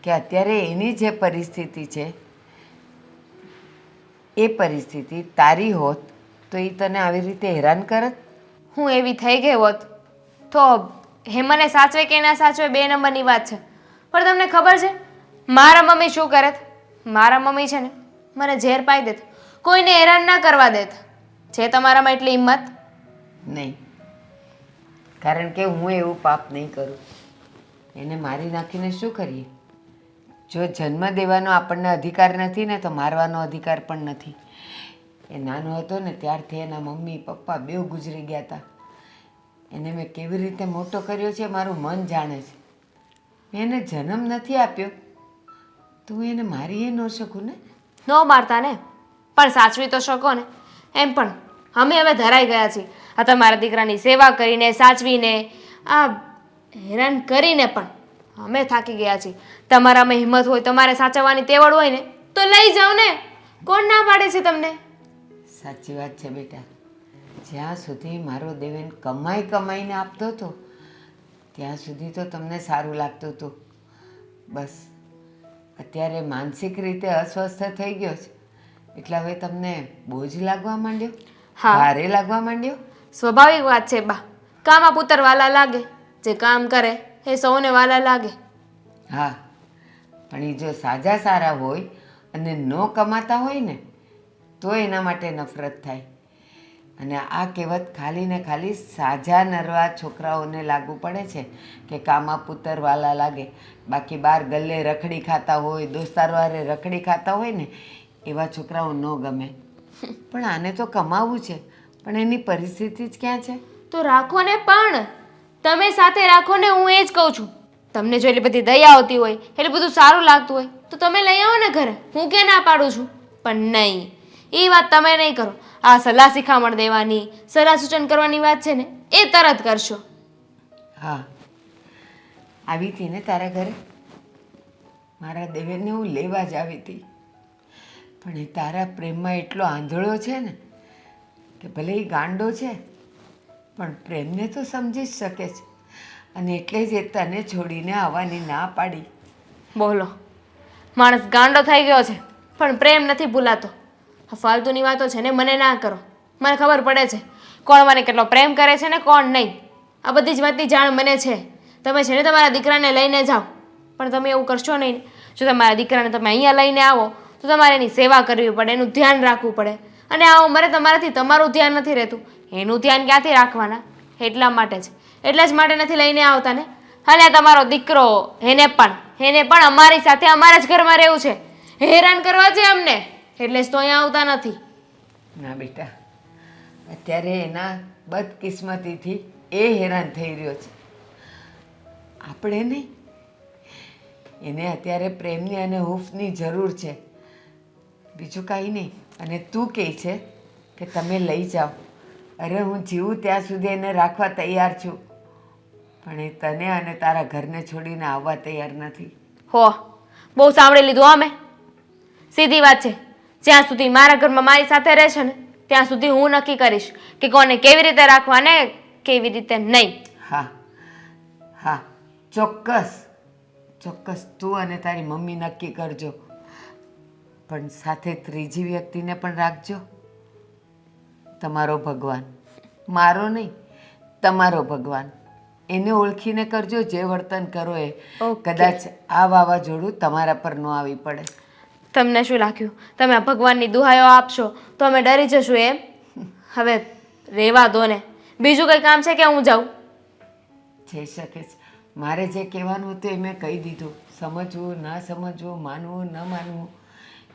કે અત્યારે એની જે પરિસ્થિતિ છે એ પરિસ્થિતિ તારી હોત તો એ તને આવી રીતે હેરાન કરત? હું એવી થઈ ગઈ હોત તો હે મને સાચવે કે ના સાચવે 2 નંબરની વાત છે. પણ તમને ખબર છે મારા મમ્મી શું કરે? મારા મમ્મી છે ને મને ઝેર પાઈ દેત, કોઈને હેરાન ના કરવા દેત. છે તમારામાં એટલી હિંમત? નહીં, કારણ કે હું એવું પાપ નહીં કરું. એને મારી નાખીને શું કરીએ? જો જન્મ દેવાનો આપણને અધિકાર નથી ને તો મારવાનો અધિકાર પણ નથી. એ નાનો હતો ને ત્યારથી એના મમ્મી પપ્પા બેવ ગુજરી ગયા હતા. એને મેં કેવી રીતે મોટો કર્યો છે મારું મન જાણે છે. મેં એને જન્મ નથી આપ્યો તો હું એને મારી ન શકું ને. ન મારતા ને, પણ સાચવી તો શકો ને. એમ પણ અમે હવે ધરાઈ ગયા છીએ. આ તમારા દીકરાની સેવા કરીને, સાચવીને, આ હેરાન કરીને પણ અમે થાકી ગયા છીએ. તમારામાં હિંમત હોય, તમારે સાચવવાની તેવડ હોય ને તો લઈ જાઓ ને. કોણ ના પાડે છે તમને? સાચી વાત છે બેટા. જ્યાં સુધી મારો દેવેન કમાઈને આપતો હતો ત્યાં સુધી તો તમને સારું લાગતું હતું. બસ અત્યારે માનસિક રીતે અસ્વસ્થ થઈ ગયો છે એટલે હવે તમને બોજ લાગવા માંડ્યો, હા. ભારે લાગવા માંડ્યો. સ્વાભાવિક વાત છે બા. કામા પુત્ર વાલા લાગે, જે કામ કરે એ સૌને વાલા લાગે. હા, પણ એ જો સાજા સારા હોય અને ન કમાતા હોય ને તો એના માટે નફરત થાય. અને આ કહેવત ખાલી ને ખાલી સાજા નરવા છોકરાઓને લાગુ પડે છે કે કામા પુત્ર વાલા લાગે. બાકી બહાર ગલ્લે રખડી ખાતા હોય, દોસ્તારવારે રખડી ખાતા હોય ને એવા છોકરાઓ ન ગમે. પણ આને તો કમાવું છે પણ એની પરિસ્થિતિ જ ક્યાં છે? તો રાખો ને, પણ તમે સાથે રાખો ને. હું એ જ કહું છું. તમને જો એટલી બધી દયા આવતી હોય, એટલું બધું સારું લાગતું હોય તો તમે લઈ આવો ને ઘરે. હું કે ના પાડું છું, પણ નહીં, એ વાત તમે નહીં કરો. આ સલાહ શિખામણ દેવાની, સલાહ સૂચન કરવાની વાત છે ને એ તરત કરશો. હા, આવી હતી ને તારા ઘરે. મારા દેવેરને હું લેવા જ આવી હતી, પણ એ તારા પ્રેમમાં એટલો આંધળો છે ને કે ભલે એ ગાંડો છે પણ પ્રેમને તો સમજી જ શકે છે. અને એટલે જ એ તને છોડીને આવવાની ના પાડી. બોલો, માણસ ગાંડો થઈ ગયો છે પણ પ્રેમ નથી ભૂલાતો. આ ફાલતુની વાતો છે ને મને ના કરો. મને ખબર પડે છે કોણ મને કેટલો પ્રેમ કરે છે ને કોણ નહીં. આ બધી જ વાતની જાણ મને છે. તમે છે ને તમારા દીકરાને લઈને જાઓ, પણ તમે એવું કરશો નહીં. જો તમારા દીકરાને તમે અહીંયા લઈને આવો તો તમારે એની સેવા કરવી પડે, એનું ધ્યાન રાખવું પડે. અને આ ઉંમરે તમારાથી તમારું ધ્યાન નથી રહેતું, એનું ધ્યાન ક્યાંથી રાખવાના? એટલા માટે જ માટે નથી લઈને આવતા ને. અને આ તમારો દીકરો, એને પણ અમારી સાથે અમારા જ ઘરમાં રહેવું છે, હેરાન કરવા છે અમને, એટલે જ તો અહીંયા આવતા નથી. ના બેટા, અત્યારે એના બદકિસ્મતીથી એ હેરાન થઈ રહ્યો છે, આપણે નહીં. એને અત્યારે પ્રેમની અને હૂંફની જરૂર છે, બીજું કાંઈ નહીં. અને તું કહે છે કે તમે લઈ જાઓ. અરે હું જીવું ત્યાં સુધી એને રાખવા તૈયાર છું, પણ એ તને અને તારા ઘરને છોડીને આવવા તૈયાર નથી. હો, બહુ સાંભળી લીધું અમે. સીધી વાત છે, જ્યાં સુધી મારા ઘરમાં મારી સાથે રહેશે ને ત્યાં સુધી હું નક્કી કરીશ કે કોને કેવી રીતે રાખવા ને કેવી રીતે નહીં. હા હા, ચોક્કસ તું અને તારી મમ્મી નક્કી કરજો, પણ સાથે ત્રીજી વ્યક્તિને પણ રાખજો. તમારો ભગવાન, મારો નહીં, તમારો ભગવાન. એને ઓળખીને કરજો. જે વર્તન કરો એ કદાચ આ વાવાઝોડું તમારા પર ન આવી પડે. તમને શું લાગ્યું તમે આ ભગવાનની દુહાઈઓ આપશો તો અમે ડરી જશું એમ? હવે રહેવા દો ને. બીજું કંઈ કામ છે કે હું જાઉં? જઈ શકે છે. મારે જે કહેવાનું હતું એ મેં કહી દીધું. સમજવું ના સમજવું, માનવું ન માનવું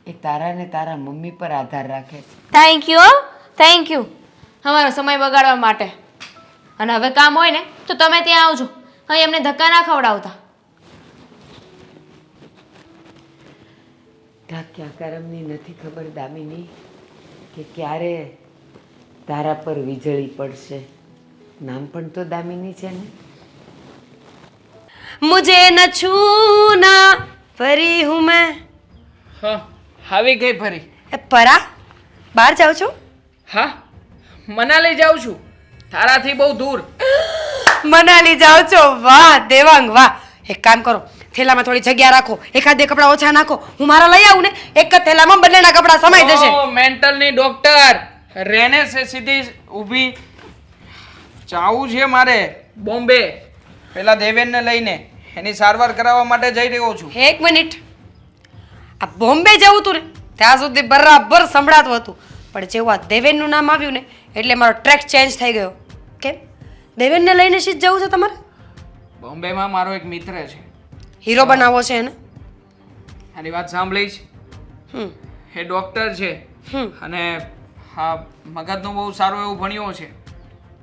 એ તારા ને તારા મમ્મી પર આધાર રાખે છે. થેન્ક યુ અમારો સમય બગાડવા માટે. અને હવે કામ હોય ને તો તમે ત્યાં આવજો, અહીં એમને ધક્કા ના ખવડાવતા. ક્યાં કરમની નથી ખબર દામિની કે ક્યારે તારા પર વીજળી પડશે નામ પણ તો દામિની છે ને. મુझे न छूना परी हूँ मैं. હા આવી ગઈ ફરી. એ પરા બહાર જાઉં છું. હા મનાલી જાઉં છું તારાથી બહુ દૂર. મનાલી જાઓ છો? વાહ દેવાંગ વાહ. એક કામ કરો, થેલામાં થોડી જગ્યા રાખો, એકાદ બે કપડાં ઓછા નાખો, હું મારા લઈ આવું ને, એક જ થેલામાં બંનેના કપડાં સમાઈ જશે. મેન્ટલની ડોક્ટર રેને છે સીધી ઊભી. જાવું છે મારે બોમ્બે પેલા દેવેનને લઈને એની સારવાર કરાવવા માટે જઈ રહ્યો છું. એક મિનિટ, આ બોમ્બે જવું હતું ને ત્યાં સુધી બરાબર સંભળાતું હતું, પણ જેવું આ દેવેનનું નામ આવ્યું ને એટલે મારો ટ્રેક ચેન્જ થઈ ગયો. કેમ દેવેનને લઈને શીત જવું છે તમારે? બોમ્બેમાં મારો એક મિત્ર છે, હીરો બનાવવો છે એને? આની વાત સાંભળીશ. હમ એ ડોક્ટર છે હમ અને હા મગજનું બહુ સારું એવું ભણ્યો છે,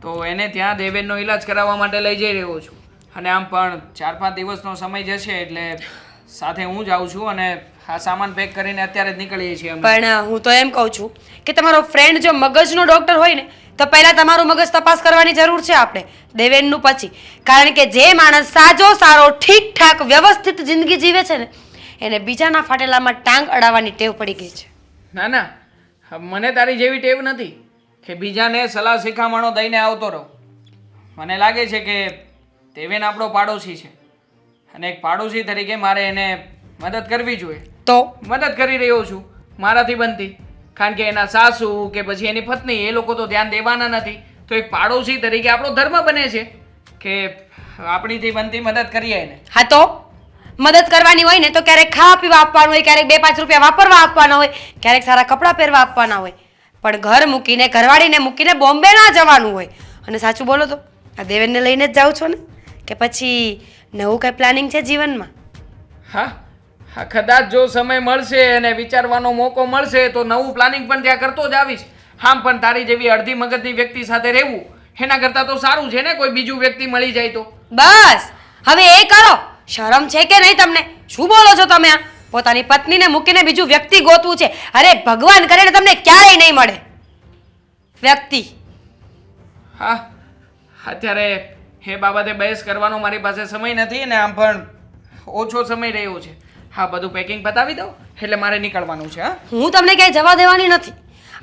તો એને ત્યાં દેવેનનો ઈલાજ કરાવવા માટે લઈ જઈ રહ્યો છું. અને આમ પણ 4-5 દિવસનો સમય જશે એટલે સાથે હું જાઉં છું અને આ સામાન પેક કરીને અત્યારે જ નીકળીએ છીએ અમે. પણ હું તો એમ કહું છું કે તમારો ફ્રેન્ડ જો મગજનો ડોક્ટર હોય ને તો પહેલા તમારું મગજ તપાસ કરવાની જરૂર છે આપણે, દેવેનનું પછી. કારણ કે જે માણસ સાજો સારો ઠીકઠાક વ્યવસ્થિત જિંદગી જીવે છે ને એને બીજાના ફાટેલામાં ટાંગ અડાવવાની ટેવ પડી ગઈ છે. ના ના મને તારી જેવી ટેવ નથી કે બીજાને સલાહ શિખામણો દઈને આવતો રહું. મને લાગે છે કે દેવેન આપણો પાડોશી છે અને એક પાડોશી તરીકે મારે એને મદદ કરવી જોઈએ. તો મદદ કરી રહ્યો છું મારાથી બનતી, કારણ કે એના સાસુ કે પછી એની પત્ની એ લોકો તો ધ્યાન દેવાના નથી, તો એક પાડોશી તરીકે આપણો ધર્મ બને છે કે આપણીથી બનતી મદદ કરીએ એને. હા તો મદદ કરવાની હોય ને તો ક્યારેક ખાવા પીવા આપવાનું હોય, ક્યારેક 2-5 રૂપિયા વાપરવા આપવાના હોય, ક્યારેક સારા કપડાં પહેરવા આપવાના હોય, પણ ઘર મૂકીને ઘરવાળીને મૂકીને બોમ્બે ના જવાનું હોય. અને સાચું બોલો તો આ દેવેનને લઈને જ જાઓ છો ને કે પછી નવું કંઈ પ્લાનિંગ છે જીવનમાં? હા હા કદાચ જો સમય મળશે અને વિચારવાનો મોકો મળશે તો નવું પ્લાનિંગ પણ ત્યાં કરતો જ આવીશ. આમ પણ તારી જેવી અડધી મગજની વ્યક્તિ સાથે રહેવું એના કરતાં તો સારું છે ને કોઈ બીજું વ્યક્તિ મળી જાય તો. બસ હવે એ કરો. શરમ છે કે નહીં તમને? શું બોલો છો તમે? આ પોતાની પત્નીને મૂકીને બીજું વ્યક્તિ ગોતવું છે? અરે ભગવાન કરે ને તમને ક્યારેય નહીં મળે વ્યક્તિ. હા અત્યારે એ બાબતે બહેસ કરવાનો મારી પાસે સમય નથી ને આમ પણ ઓછો સમય રહ્યો છે. હા બધું પેકિંગ પતાવી દો એટલે મારે નીકળવાનું છે. હા હું તમને ક્યાંય જવા દેવાની નથી.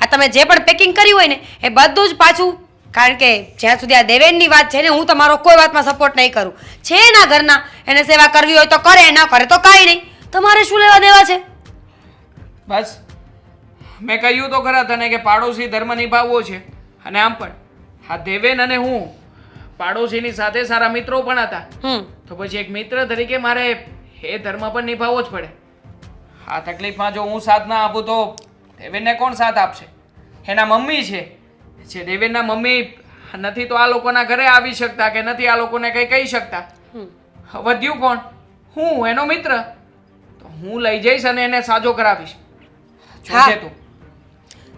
આ તમે જે પણ પેકિંગ કર્યું હોય ને એ બધું જ પાછું, કારણ કે જ્યાં સુધી આ દેવેનની વાત છે ને હું તમારો કોઈ વાતમાં સપોર્ટ નહીં કરું. છે એના ઘરના, એને સેવા કરવી હોય તો કરે, ન કરે તો કાંઈ નહીં. તમારે શું લેવા દેવા છે? બસ મેં કહ્યું તો ખરા તને કે પાડોશી ધર્મ નિભાવવો છે. અને આમ પણ આ દેવેન અને હું પાડોશીની સાથે સારા મિત્રો પણ હતા, તો પછી એક મિત્ર તરીકે મારે એ ધર્મ પણ નિભાવવો જ પડે. આ તકલીફમાં જો હું સાથ ના આપું તો દેવેનને કોણ સાથ આપશે? એના મમ્મી છે, જે દેવેનના મમ્મી નથી તો આ લોકોના ઘરે આવી શકતા કે નથી આ લોકોને કંઈ કહી શકતા. વધ્યું કોણ? હું એનો મિત્ર. તો હું લઈ જઈશ અને એને સાજો કરાવીશ. જોજે તું.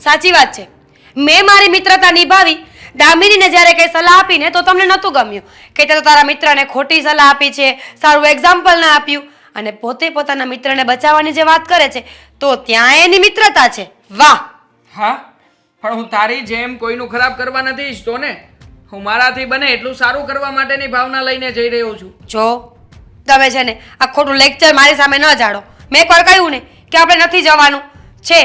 સાચી વાત છે. મેં મારી મિત્રતા નિભાવી, દામિનીને જ્યારે કંઈ સલાહ આપીને તો તમને નહોતું ગમ્યું કે તે તો તારા મિત્રને ખોટી સલાહ આપી છે, સારું એક્ઝામ્પલ ના આપ્યું, અને પોતે પોતાના મિત્રને બચાવવાની જે વાત કરે છે તો ત્યાં એની મિત્રતા છે. વાહ. હા પણ હું તારી જેમ કોઈનું ખરાબ કરવા નથી ઈચ્છતો ને. હું મારાથી બને એટલું સારું કરવા માટેની ભાવના લઈને જઈ રહ્યો છું. જો તમે છે ને આ ખોટું લેક્ચર મારી સામે ન જાડો. મેં એકવાર કહ્યું ને કે આપણે નથી જવાનું. છે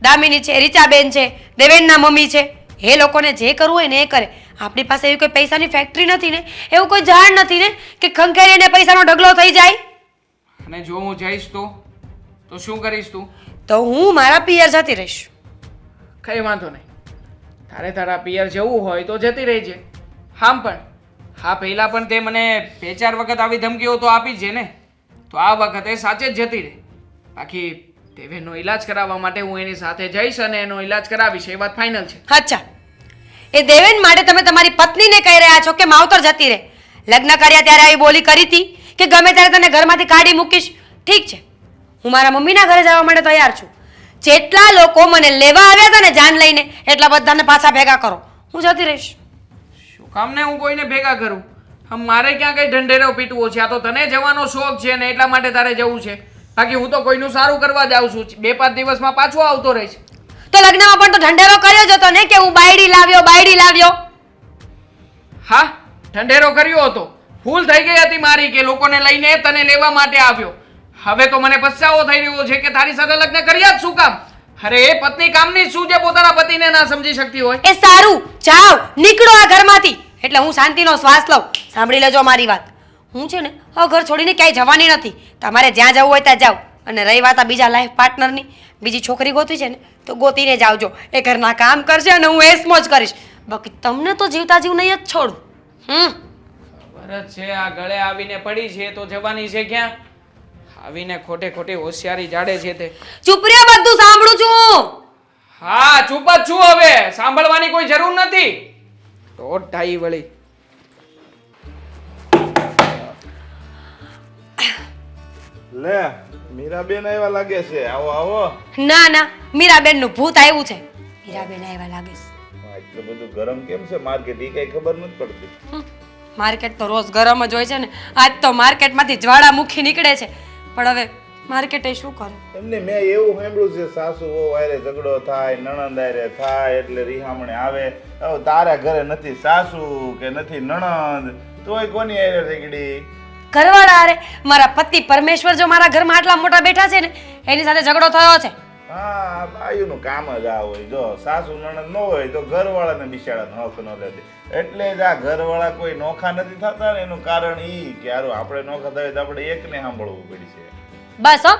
દામિની છે, રીચાબેન છે, દેવેનના મમ્મી છે, એ લોકોને જે કરવું હોય ને એ કરે. આપણી પાસે એવી કોઈ પૈસાની ફેક્ટરી નથી ને, એવું કોઈ ઝાડ નથી ને કે ખંખેરીને પૈસાનો ઢગલો થઈ જાય. અને જો હું જઈશ તો શું કરીશ તું? તો હું મારા પિયર જતી રહીશ. કઈ વાંધો નહીં, તારે તારા પિયર જવું હોય તો જતી રહેજે. આમ પણ હા પહેલાં પણ તે મને 2-4 વખત આવી ધમકીઓ તો આપી છે ને, તો આ વખતે સાચે જ જતી રહે. બાકી દેવેનનો ઈલાજ કરાવવા માટે હું એની સાથે જઈશ અને એનો ઈલાજ કરાવીશ, એ વાત ફાઇનલ છે. અચ્છા, એ દેવેન માટે તમે તમારી પત્નીને કહી રહ્યા છો કે માવતર જતી રહે? લગ્ન કર્યા ત્યારે આવી બોલી કરી હતી કે ગમે ત્યારે તને ઘરમાંથી કાઢી મૂકીશ? ઠીક છે, હું મારા મમ્મીના ઘરે જવા માટે તૈયાર છું. જેટલા લોકો મને લેવા આવ્યા હતા ને જાન લઈને, એટલા બધાને પાછા ભેગા કરો. હું જતી રહીશ. શું કામ ને હું કોઈને ભેગા કરું? મારે ક્યાં કઈ ઢંઢેરો પીટવો છે? આ તો તને જવાનો શોખ છે ને એટલા માટે તારે જવું છે. બાકી હું તો કોઈનું સારું કરવા જાઉં છું. 2-5 દિવસમાં પાછો આવતો રહીશ. તો લગ્નમાં પણ તો ઢંઢેરો કર્યો જ હતો ને કે હું બાયડી લાવ્યો, બાયડી લાવ્યો. હા ઢંઢેરો કર્યો હતો. ભૂલ થઈ ગઈ હતી મારી કે લોકોને લઈને તને લેવા માટે આવ્યો. હવે તો મને પસ્તાવો થઈ રહ્યો છે કે તારી સાથે લગ્ન કર્યા જ શું કામ? અરે એ પત્ની કામની શું છે પોતાના પતિને ના સમજી શકતી હોય? એ સારું, જાઓ નીકળો આ ઘરમાંથી, એટલે હું શાંતિનો શ્વાસ લઉં. સાંભળી લેજો મારી વાત. હું છે ને હવે ઘર છોડીને ક્યાંય જવાની નથી. તમારે જ્યાં જવું હોય ત્યાં જાઓ. અને રહી વાત આ બીજા લાઈફ પાર્ટનરની, બીજી છોકરી ગોતી છે ને તો ગોતીને જ આવજો. એ ઘરના કામ કરશે અને હું એસ મોજ કરીશ. બાકી તમને તો જીવતા જીવ નહીં જ છોડું. ખબર જ છે આ ગળે આવીને પડી છે તો જવાની છે ક્યાં? આવીને ખોટે ખોટી હોશિયારી જાડે છે તે. ચૂપ રહ્યો, બધું સાંભળું છું. હા ચૂપ જ છું હવે, સાંભળવાની કોઈ જરૂર નથી. ટોટાઈ વળી. લે મીરાબેન આવ્યા લાગે છે. આવો આવો. ના ના, મીરાબેન નું ભૂત આવ્યું છે. મીરાબેન આવ્યા લાગે છે. એટલું બધું ગરમ કેમ છે માર્કેટ? એ કઈ ખબર નથી પડતી. માર્કેટ તો રોજ ગરમ જ હોય છે ને. આજ તો માર્કેટમાંથી જ્વાળામુખી નીકળે છે. પણ હવે માર્કેટે શું કરે? એમને મેં એવું સાંભળ્યું છે સાસુ વહુ હારે ઝઘડો થાય, નણંદ હારે થાય એટલે રિહામણે આવે. હવે તારા ઘરે નથી સાસુ કે નથી નણંદ, તોય કોની હારે ઝઘડી? ઘરવાળા હારે. મારા પતિ પરમેશ્વર જો મારા ઘરમાં આટલા મોટા બેઠા છે ને એની સાથે ઝઘડો થયો છે. હા બાયુનું કામ જ આ હોય. જો સાસુ નણંદ ન હોય તો ઘરવાળાને બિચારા નોખ ન લે. એટલે જ આ ઘરવાળા કોઈ નોખા નથી થતા ને એનું કારણ ઈ કે હારું આપણે નોખા થાય તો આપણે એકને સાંભળવું પડશે. બસ હો,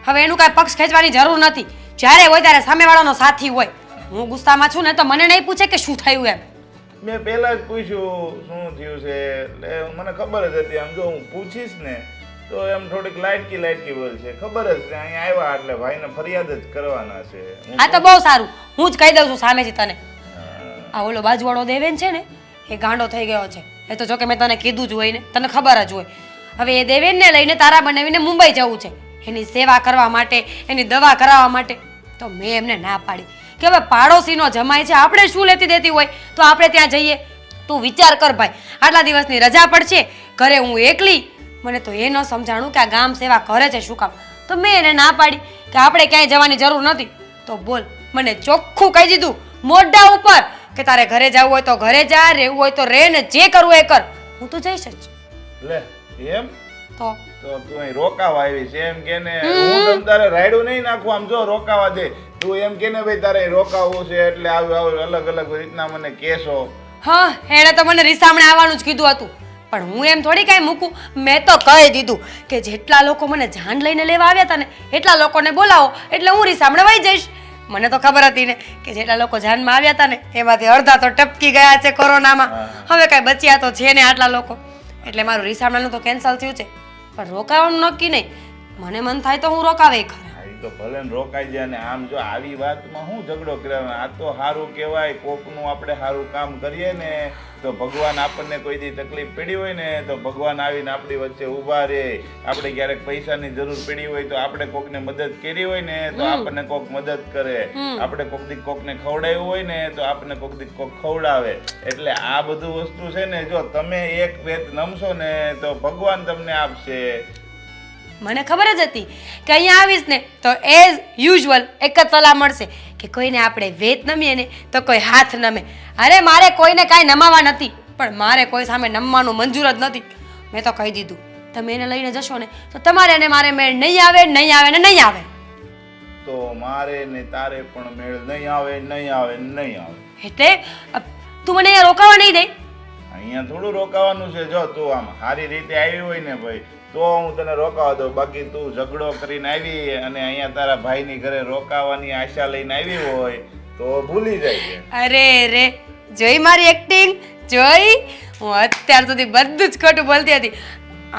હવે એનું કાંઈ પક્ષ ખેંચવાની જરૂર નથી. જ્યારે હોય ત્યારે સામેવાળાનો સાથી હોય. હું ગુસ્સામાં છું ને તો મને નહીં પૂછે કે શું થયું એમ. મેં પહેલા જ પૂછ્યું શું થયું છે એટલે મને ખબર જ હતી. આમ જો હું પૂછીશ ને તો એમ થોડીક લાઇટકી બોલ છે. ખબર જ છે અહીંયા આવ્યા એટલે ભાઈને ફરિયાદ જ કરવાના છે. હા તો બહુ સારું, હું જ કહી દઉં છું સામેથી તને. આ ઓલો બાજુવાળો દેવેન છે ને એ ગાંડો થઈ ગયો છે. એ તો જો કે મેં તને કીધું જ હોય ને, તને ખબર જ હોય. હવે એ દેવેનને લઈને તારા બનાવીને મુંબઈ જવું છે એની સેવા કરવા માટે, એની દવા કરાવવા માટે. તો મેં એમને ના પાડી કે હવે પાડોશીનો જમાય છે, આપણે શું લેતી દેતી હોય તો આપણે ત્યાં જઈએ. તું વિચાર કર ભાઈ, આટલા દિવસની રજા પડશે, ઘરે હું એકલી. મને તો એ ન સમજાણું કે આ ગામ સેવા કરે છે શું કામ. તો મેં એને ના પાડી કે આપણે ક્યાંય જવાની જરૂર નથી. તો બોલ, મને ચોખ્ખું કહી દીધું મોઢા ઉપર કે તારે ઘરે જવું હોય તો ઘરે જા, રહેવું હોય તો રહે, ને જે કરવું એ કર. હું તો જઈશ જ. લે એમ તો તું અહીં રોકાવા આવી છે એમ કે ને? હું તમ તારે રાયડું નહીં નાખું. આમ જો રોકાવા દે. તું એમ કે ને ભાઈ તારે રોકાવું છે એટલે આવું અલગ અલગ રીતના મને કહેશો. હા, એણે તો મને રીસામણે આવવાનું જ કીધું હતું. પણ હું એમ થોડી કાંઈ મૂકું. મેં તો કહી દીધું કે જેટલા લોકો મને જાન લઈને લેવા આવ્યા હતા ને એટલા લોકોને બોલાવો એટલે હું રીસામણે વહી જઈશ. મને તો ખબર હતી ને કે જેટલા લોકો જાનમાં આવ્યા હતા ને એમાંથી અડધા તો ટપકી ગયા છે કોરોનામાં. હવે કાંઈ બચ્યા તો છે ને આટલા લોકો. એટલે મારું રીસામણાનું તો કેન્સલ થયું છે. પણ રોકાવાનું નક્કી નહીં. મને મન થાય તો હું રોકાવે ખરા. તો ભલે ને રોકાઈ જાય. ને આમ જો આવી વાતમાં હું ઝઘડો કરવાનો? આ તો સારું કહેવાય. કોકનું આપણે સારું કામ કરીએ ને તો ભગવાન આપણને કોઈ દી તકલીફ પડી હોય ને તો ભગવાન આવીને આપણી વચ્ચે ઊભા રહે. આપણે ક્યારેક પૈસાની જરૂર પડી હોય તો આપણે કોકને મદદ કરી હોય ને તો આપણને કોક મદદ કરે. આપણે કોક દી કોકને ખવડાવ્યું હોય ને તો આપણને કોક દી કોક ખવડાવે. એટલે આ બધું વસ્તુ છે ને, જો તમે એક વેત નમશો ને તો ભગવાન તમને આપશે. મને ખબર જ હતી કે અહીંયા આવીશ ને તો એઝ યુઝ્યુઅલ એક જ સલાહ મળશે કે કોઈને આપણે વેત નમીએ ને તો કોઈ હાથ નમે. અરે મારે કોઈને કાંઈ નમાવા નથી, પણ મારે કોઈ સામે નમવાનું મંજૂર જ નથી. મેં તો કહી દીધું તમે એને લઈને જશો ને તો તમારે અને મારે મેળ નહીં આવે, નહીં આવે ને નહીં આવે. તો મારે ને તારે પણ મેળ નહીં આવે, નહીં આવે, નહીં આવે. એટલે તું મને અહીંયા રોકાવા નહીં દે? અહીંયા થોડું રોકાવાનું છે. જો તું આમ સારી રીતે આવી હોય ને ભાઈ તો હું તને રોકાવા દઉં. બાકી તું ઝઘડો કરીને આવી અને અહીંયા તારા ભાઈની ઘરે રોકાવાની આશા લઈને આવી હોય તો ભૂલી જાય છે. અરે રે, જોઈ મારી એક્ટિંગ જોઈ. હું અત્યાર સુધી બધું જ ખોટું બોલતી હતી.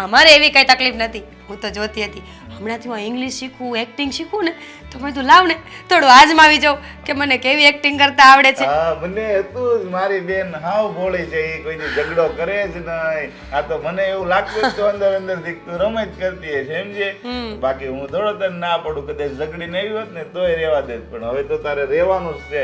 અમારે એવી કઈ તકલીફ નથી. હું તો જોતી હતી હમણાંથી હું ઇંગ્લિશ શીખું, એક્ટિંગ શીખું ને તો મેં તું લાવ ને થોડું આજમાવી જાઉં કે મને કેવી એક્ટિંગ કરતા આવડે છે. હા મને હતું જ. મારી બેન હાવ ભોળી છે. એ કોઈ ઝઘડો કરે જ નહીં. આ તો મને એવું લાગતું તો અંદર અંદર તું રમે જ કરતી છે સમજે. બાકી હું થોડો તને ના પડું. કદાચ ઝઘડી નહીં હોત ને તોય રહેવા દે. પણ હવે તો તારે રહેવાનું જ છે.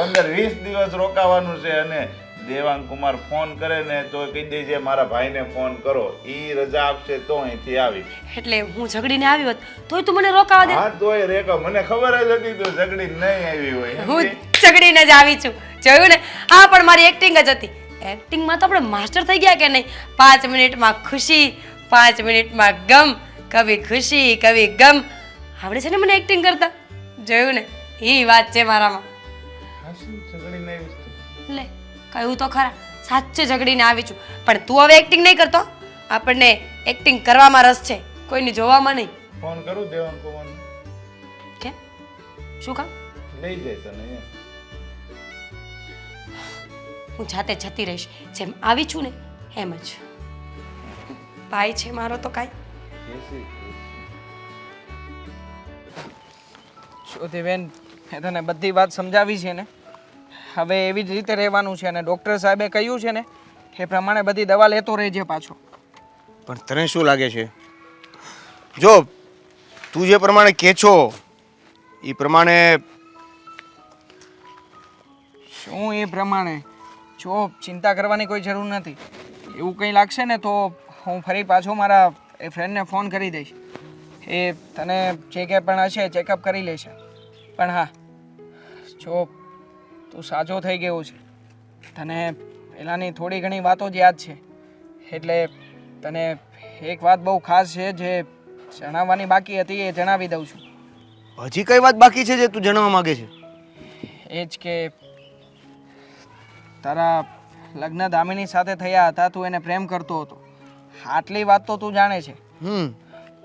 15-20 દિવસ રોકાવાનું છે. અને દેવાંગ કુમાર ફોન કરે ને તો કહી દેજે મારા ભાઈને ફોન કરો, ઈ રજા આપશે તો અહીંથી આવી. એટલે હું ઝઘડીને આવી હોત તોય તું મને રોકાવા દે? હા તોય રેખા, મને ખબર જ હતી તું ઝઘડી નહીં આવી હોય. હું ઝઘડીને જ આવી છું. જોયું ને? આ પણ મારી એક્ટિંગ જ હતી. એક્ટિંગમાં તો આપણે માસ્ટર થઈ ગયા કે નહીં? 5 મિનિટમાં ખુશી, 5 મિનિટમાં ગમ, કભી ખુશી કભી ગમ. આવડે છે ને મને એક્ટિંગ કરતા? જોયું ને, એ વાત છે મારામાં. હાસી ઝઘડીને આવીશ તું. લે, કહ્યું તો ખરા, સાચે ઝઘડીને આવી છું. પણ તું હવે એક્ટિંગ નહીં કરતો. આપણને એક્ટિંગ કરવામાં રસ છે, કોઈને જોવામાં નહીં. ફોન કરું દેવાંગ પવન કેમ? શું કામ? લઈ જાય તને એમ. હું જાતે જતી રહીશ, જેમ આવી છું ને એમ જ. ભાઈ છે મારો તો કાંઈ. જ્યોતિબેન, મેં તને બધી વાત સમજાવી છે ને. હવે એવી જ રીતે રહેવાનું છે અને ડૉક્ટર સાહેબે કહ્યું છે ને એ પ્રમાણે બધી દવા લેતો રહેજે પાછો. પણ તને શું લાગે છે? જો તું જે પ્રમાણે કહે છો એ પ્રમાણે શું એ પ્રમાણે? જો ચિંતા કરવાની કોઈ જરૂર નથી. એવું કંઈ લાગશે ને તો હું ફરી પાછો મારા એ ફ્રેન્ડને ફોન કરી દઈશ. એ તને જે કંઈ પણ હશે ચેકઅપ કરી લેશે. પણ હા, જો તું સાજો થઈ ગયો છે, તને પહેલાંની થોડી ઘણી વાતો જ યાદ છે, એટલે તને એક વાત બહુ ખાસ છે જે જણાવવાની બાકી હતી એ જણાવી દઉં છું. હજી કઈ વાત બાકી છે જે તું જણાવવા માંગે છે? એ જ કે તારા લગ્ન દામિની સાથે થયા હતા, તું એને પ્રેમ કરતો હતો. આટલી વાત તો તું જાણે છે.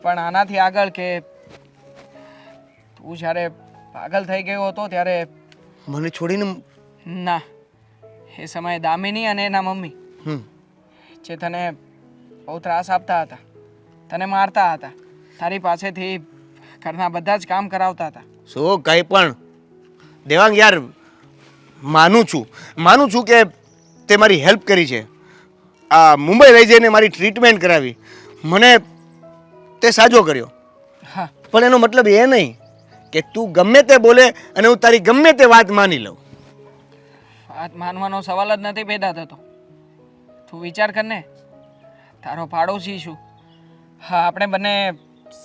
પણ આનાથી આગળ કે તું જ્યારે પાગલ થઈ ગયો હતો ત્યારે મને છોડીને? ના, એ સમયે દામિની અને એના મમ્મી જે તને બહુ ત્રાસ આપતા હતા, તને મારતા હતા, તારી પાસેથી ઘરના બધા જ કામ કરાવતા હતા. શું કઈ પણ દેવાંગ યાર, માનું છું કે તે મારી હેલ્પ કરી છે. આ મુંબઈ લઈ જઈને મારી ટ્રીટમેન્ટ કરાવી, મને તે સાજો કર્યો. હા, પણ એનો મતલબ એ નહીં કે તું ગમે તે બોલે અને હું તારી ગમે તે વાત માની લઉં. વાત માનવાનો સવાલ જ નથી પેદા થતો. તું વિચાર કર ને, તારો પાડોશી છું. હા, આપણે બંને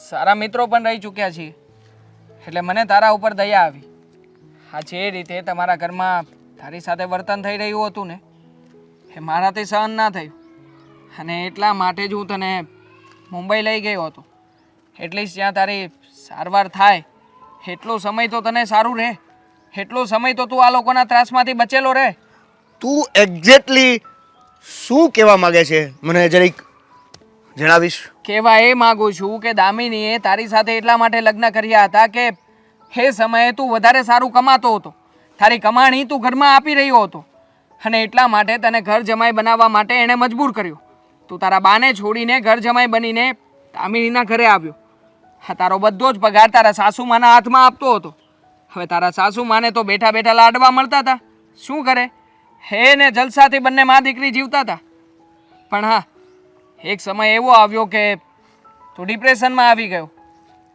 સારા મિત્રો પણ રહી ચૂક્યા છીએ, એટલે મને તારા ઉપર દયા આવી. હા, જે રીતે તમારા ઘરમાં તારી સાથે વર્તન થઈ રહ્યું હતું ને એ મારાથી સહન ના થયું, અને એટલા માટે જ હું તને મુંબઈ લઈ ગયો હતો. એટલીસ્ટ જ્યાં તારી સારવાર થાય એટલો સમય તો તને સારું રહે, એટલો સમય તો તું આ લોકોના ત્રાસમાંથી બચેલો રહે. તું એક્ઝેક્ટલી શું કહેવા માંગે છે મને જરીક જણાવીશ? કહેવા એ માગું છું કે દામિનીએ તારી સાથે એટલા માટે લગ્ન કર્યા હતા કે એ સમયે તું વધારે સારું કમાતો હતો, તારી કમાણી તું ઘરમાં આપી રહ્યો હતો, અને એટલા માટે તને ઘર જમાઈ બનાવવા માટે એણે મજબૂર કર્યો. તું તારા બાને છોડીને ઘર જમાઈ બનીને દામિનીના ઘરે આવ્યો. હા, તારો બધો જ પગાર તારા સાસુમાના હાથમાં આપતો હતો. હવે તારા સાસુમાને તો બેઠા બેઠા લાડવા મળતા હતા. શું કરે? હે ને જલસાથી બંને મા દીકરી જીવતા હતા. પણ હા, એક સમય એવો આવ્યો કે તું ડિપ્રેશનમાં આવી ગયો.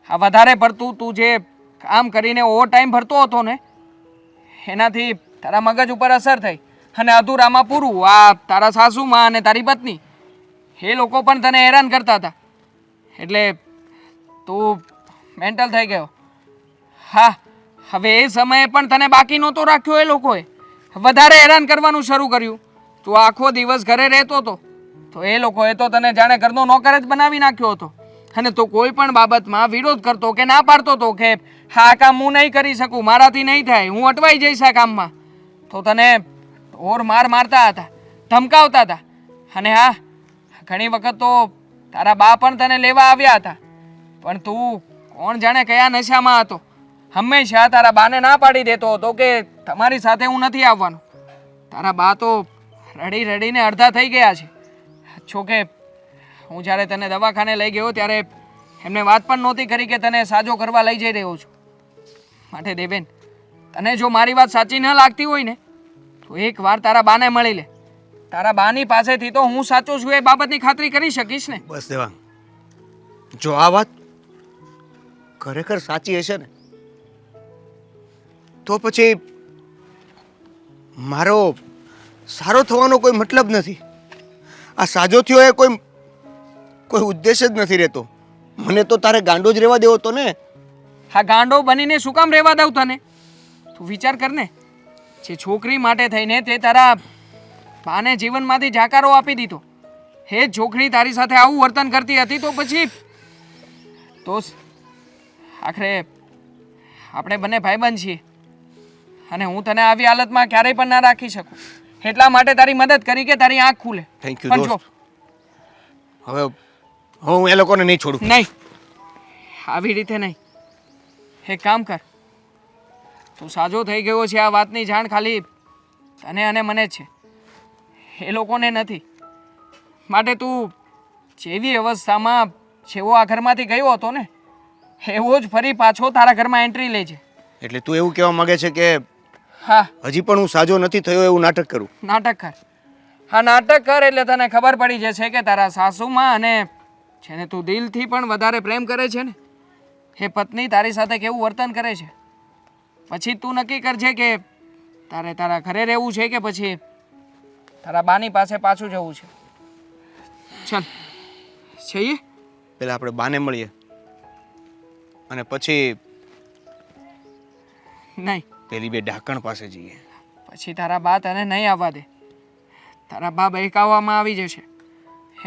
આ વધારે પડતું તું જે કામ કરીને ઓવર ટાઈમ ભરતો હતો ને એનાથી તારા મગજ ઉપર અસર થઈ, અને અધૂરામાં પૂરું આ તારા સાસુમાં અને તારી પત્ની એ લોકો પણ તને હેરાન કરતા હતા, એટલે તું મેન્ટલ થઈ ગયો. હા, હવે એ સમયે પણ તને બાકી નહોતો રાખ્યો. એ લોકોએ વધારે હેરાન કરવાનું શરૂ કર્યું. તું આખો દિવસ ઘરે રહેતો હતો તો એ લોકોએ તો તને જાણે ઘરનો નોકર જ બનાવી નાખ્યો હતો, અને તું કોઈ પણ બાબતમાં વિરોધ કરતો કે ના પાડતો હતો કે હા કામ હું નહીં કરી શકું, મારાથી નહીં થાય, હું અટવાઈ જઈશ આ કામમાં, તો તને ઓર મારતા હતા, ધમકાવતા હતા. અને હા, ઘણી વખત તો તારા બા પણ તને લેવા આવ્યા હતા, પણ તું કોણ જાણે કયા નશામાં હતો. હંમેશા તારા બાને ના પાડી દેતો હતો કે તમારી સાથે હું નથી આવવાનો. તારા બા તો રડી રડીને અડધા થઈ ગયા છે. જોકે હું જ્યારે તને દવાખાને લઈ ગયો ત્યારે એમને વાત પણ નહોતી કરી કે તને સાજો કરવા લઈ જઈ રહ્યો છું. માટે દેવેન, તને જો મારી વાત સાચી ન લાગતી હોય ને તો એકવાર તારા બાને મળી લે. તારા બાની પાસેથી તો હું સાચો છું એ બાબતની ખાતરી કરી શકીશ ને. બસ દેવાંગ, જો આ વાત ખરેખર સાચી હશે ને તો પછી મારો સારો થવાનો કોઈ મતલબ નથી. આ સાજો થયો એ કોઈ ઉદ્દેશ જ નથી રહેતો. મને તો તારે ગાંડો જ રહેવા દેવો તો ને. હા, ગાંડો બનીને શું કામ રહેવા દઉં તને? તું વિચાર કર ને, જે છોકરી માટે થઈને તે તારા બાને જીવનમાંથી જાકારો આપી દીધો. હે છોકરી તારી સાથે આવું વર્તન કરતી હતી તો પછી દોસ્ત આખરે આપણે બંને ભાઈબંધ છીએ અને હું તને આવી હાલતમાં ક્યારેય પણ ના રાખી શકું. એટલા માટે તારી મદદ કરી કે તારી આંખ ખુલે. થેન્ક યુ પણ જો, દોસ્ત. હવે હું એ લોકોને નહીં છોડું. નહીં, આવી રીતે નહીં. એક કામ કર, તું સાજો થઈ ગયો છે આ વાતની જાણ ખાલી તને અને મને જ છે, એ લોકોને નથી. માટે તું જેવી અવસ્થામાં જેવો આ ઘરમાંથી ગયો હતો ને એવો જ ફરી પાછો તારા ઘરમાં એન્ટ્રી લેજે. એટલે તું એવું કહેવા માંગે છે કે હા, હજી પણ હું સાજો નથી થયો એવું નાટક કરું? નાટક કર. હા, નાટક કર એટલે તને ખબર પડી જશે કે તારા સાસુમાં અને જેને તું દિલથી પણ વધારે પ્રેમ કરે છે ને એ પત્ની તારી સાથે કેવું વર્તન કરે છે. પછી તું નક્કી કરજે કે તારે તારા ઘરે રહેવું છે કે પછી તારા બાની પાસે પાછું જવું છે. ચાલ જઈએ. પહેલાં આપણે બાને મળીએ અને પછી નહીં, પેલી બે ઢાંકણ પાસે જઈએ. પછી તારા બા તને નહીં આવવા દે. તારા બા બહેકાવવામાં આવી જશે.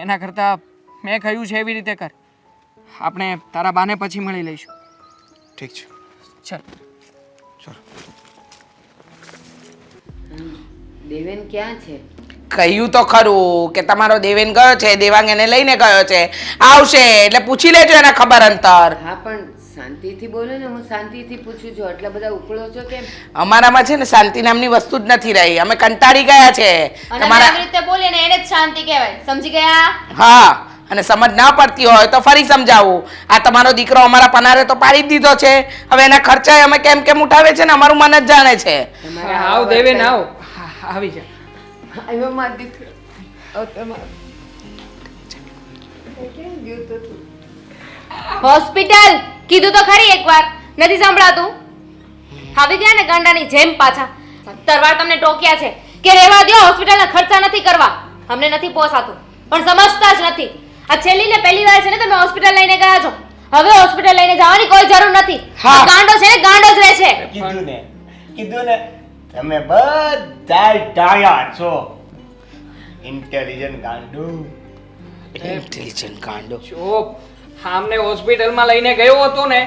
એના કરતાં મેં કહ્યું છે એવી રીતે કર. આપણે તારા બાને પછી મળી લઈશું. ઠીક છે, ચાલ. ચાલો. દેવેન ક્યાં છે? કહ્યું તો ખરું કે તમારો દેવેન ગયો છે, દેવાંગ એને લઈને ગયો છે, આવશે એટલે પૂછી લેજો એના ખબર અંતર. હા પણ શાંતિથી બોલો ને, હું શાંતિથી પૂછું છું, આટલા બધા ઉપડો છો કેમ? અમારામાં છે ને શાંતિ નામની વસ્તુ જ નથી રહી. અમે કંટાળી ગયા છે અને આવી રીતે બોલે ને એને જ શાંતિ કહેવાય. સમજી ગયા? હા, અને સમજ ના પડતી હોય તો ફરી સમજાવું. આ તમારો દીકરો અમારા પનારે તો પાડી જ દીધો છે. હવે એના ખર્ચા અમે કેમ કેમ ઉઠાવે છે ને અમારું મન જ જાણે છે. આવ દેવેન આવ. આવી જા. આવ્યો મારો દીકરો. હવે તમારો ક્યાં ગયો તો તું? હોસ્પિટલ કીધું તો ખરી એકવાર, નથી સંભળાતું? આવી ગયા ને ગાંડાની જેમ પાછા. 17 વાર તમને ટોક્યા છે કે રહેવા દ્યો, હોસ્પિટલના ખર્ચા નથી કરવા. અમને નથી પોસાતું પણ સમજતા જ નથી. આ છેલ્લી ને પહેલી વાર છે ને તમે હોસ્પિટલ લઈને ગયા છો. હવે હોસ્પિટલ લઈને જવાની કોઈ જરૂર નથી. હા. આ ગાંડો છે ને ગાંડો જ રહે છે. કીધું ને તમે બધા ડાયા છો. ઇન્ટેલિજન્ટ ગાંડુ. ઇન્ટેલિજન્ટ કાંડો. ચૂપ. આમને હોસ્પિટલમાં લઈને ગયો હતો ને,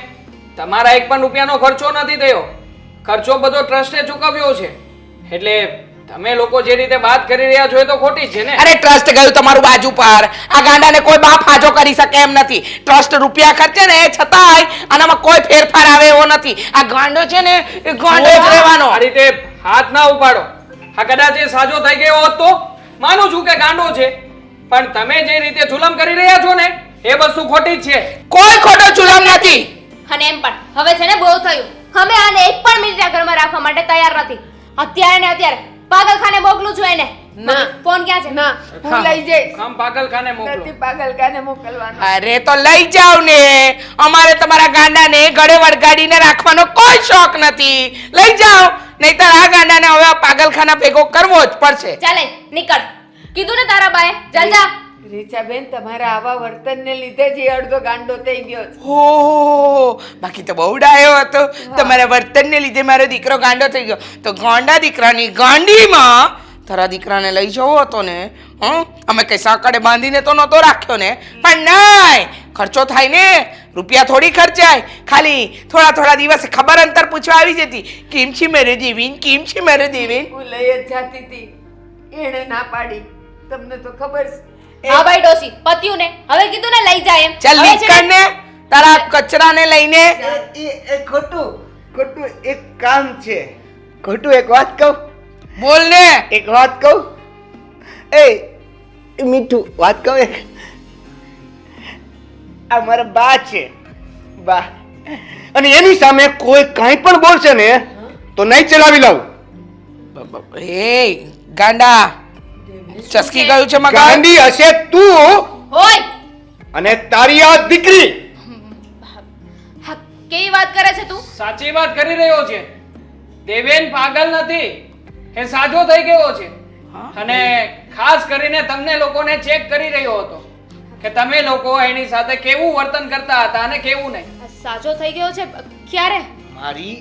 તમારા એક પણ રૂપિયાનો ખર્ચો નથી થયો. ખર્ચો બધો ટ્રસ્ટે ચૂકવ્યો છે. એટલે તમે લોકો જે રીતે વાત કરી રહ્યા છો એ તો ખોટી જ છે ને. અરે ટ્રસ્ટ ગયું તમારું બાજુ પર. આ ગાંડાને કોઈ બાપ હાજો કરી શકે એમ નથી. ટ્રસ્ટ રૂપિયા ખર્ચે ને છતાંય આનામાં કોઈ ફેરફાર આવે એવો નથી. આ ગાંડો છે ને એ ગાંડો જ રહેવાનો. આ રીતે હાથ ના ઉપાડો. આ કદાચ એ સાજો થઈ ગયો હોત તો માનું છું કે ગાંડો છે, પણ તમે જે રીતે જુલમ કરી રહ્યા છો ને એ વસ્તુ ખોટી જ છે. કોઈ ખોટો જુલમ નથી. અને એમ પણ હવે છે ને બહુ થયું. અમે આને એક પણ મિનિટ આ ઘરમાં રાખવા માટે તૈયાર નથી. અત્યારે ને અત્યારે પાગલખાને મોકલું છું એને. ના. ફોન ક્યાં છે? ના, હું લઈ જઈશ. આમ પાગલખાને મોકલો. નથી પાગલખાને મોકલવાનો. અરે તો લઈ જાવ ને. અમારે તમારા ગાંડાને ગળે વળગાડીને રાખવાનો કોઈ શોખ નથી. લઈ જાઓ, નહીતર આ ગાંડાને હવે આ પાગલખાના ભેગો કરવો જ પડશે. ચાલે નીકળ. કીધું ને તારા બાએ. ચાલ જા. રીચાબેન, તમારા આવા વર્તનને લીધે જ એ અડધો ગાંડો થઈ ગયો છે. હો, બાકી તો બહુ ડાયો હતો. તમારા વર્તનને લીધે મારો દીકરો ગાંડો થઈ ગયો. તો ગાંડા દીકરાની ગાંડીમાં તારા દીકરાને લઈ જવો હતો ને. અમે કઈ સાંકળે બાંધીને તો નહોતો રાખ્યો ને. પણ નહીં, ખર્ચો થાય ને. રૂપિયા થોડી ખર્ચાય. ખાલી થોડા થોડા દિવસે ખબર અંતર પૂછવા આવી જતી. કેમ છે મેરે દેવીન, કેમ છે મેરે દેવીન. હું લઈ જ જાતી હતી, એણે ના પાડી. તમને તો ખબર છે. હા ભાઈ ડોસી, પત્યું ને. હવે કીધું ને લઈ જાય એમ. ચાલ હવે છે નીકળ ને તારા કચરાને લઈને. એ ખોટું એક કામ છે. ખોટું એક વાત કહું. બોલ ને. એક વાત કહું. એ મીઠું વાત કહું એક. આ મારા બા છે, બા. અને એની સામે કોઈ કાંઈ પણ બોલશે ને તો નહીં ચલાવી લઉં. એ ગાંડા ચસકી ગયું છે મગજ. ગાંડી હશે તું હોય. અને તારી આ દીકરી. હા, કેવી વાત કરે છે તું? સાચી વાત કરી રહ્યો છે. દેવેન પાગલ નથી, એ સાજો થઈ ગયો છે. અને ખાસ કરીને તમને લોકોને ચેક કરી રહ્યો હતો કે તમે લોકો એની સાથે કેવું વર્તન કરતા હતા અને કેવું નહીં. આ સાજો થઈ ગયો છે ક્યારે? મારી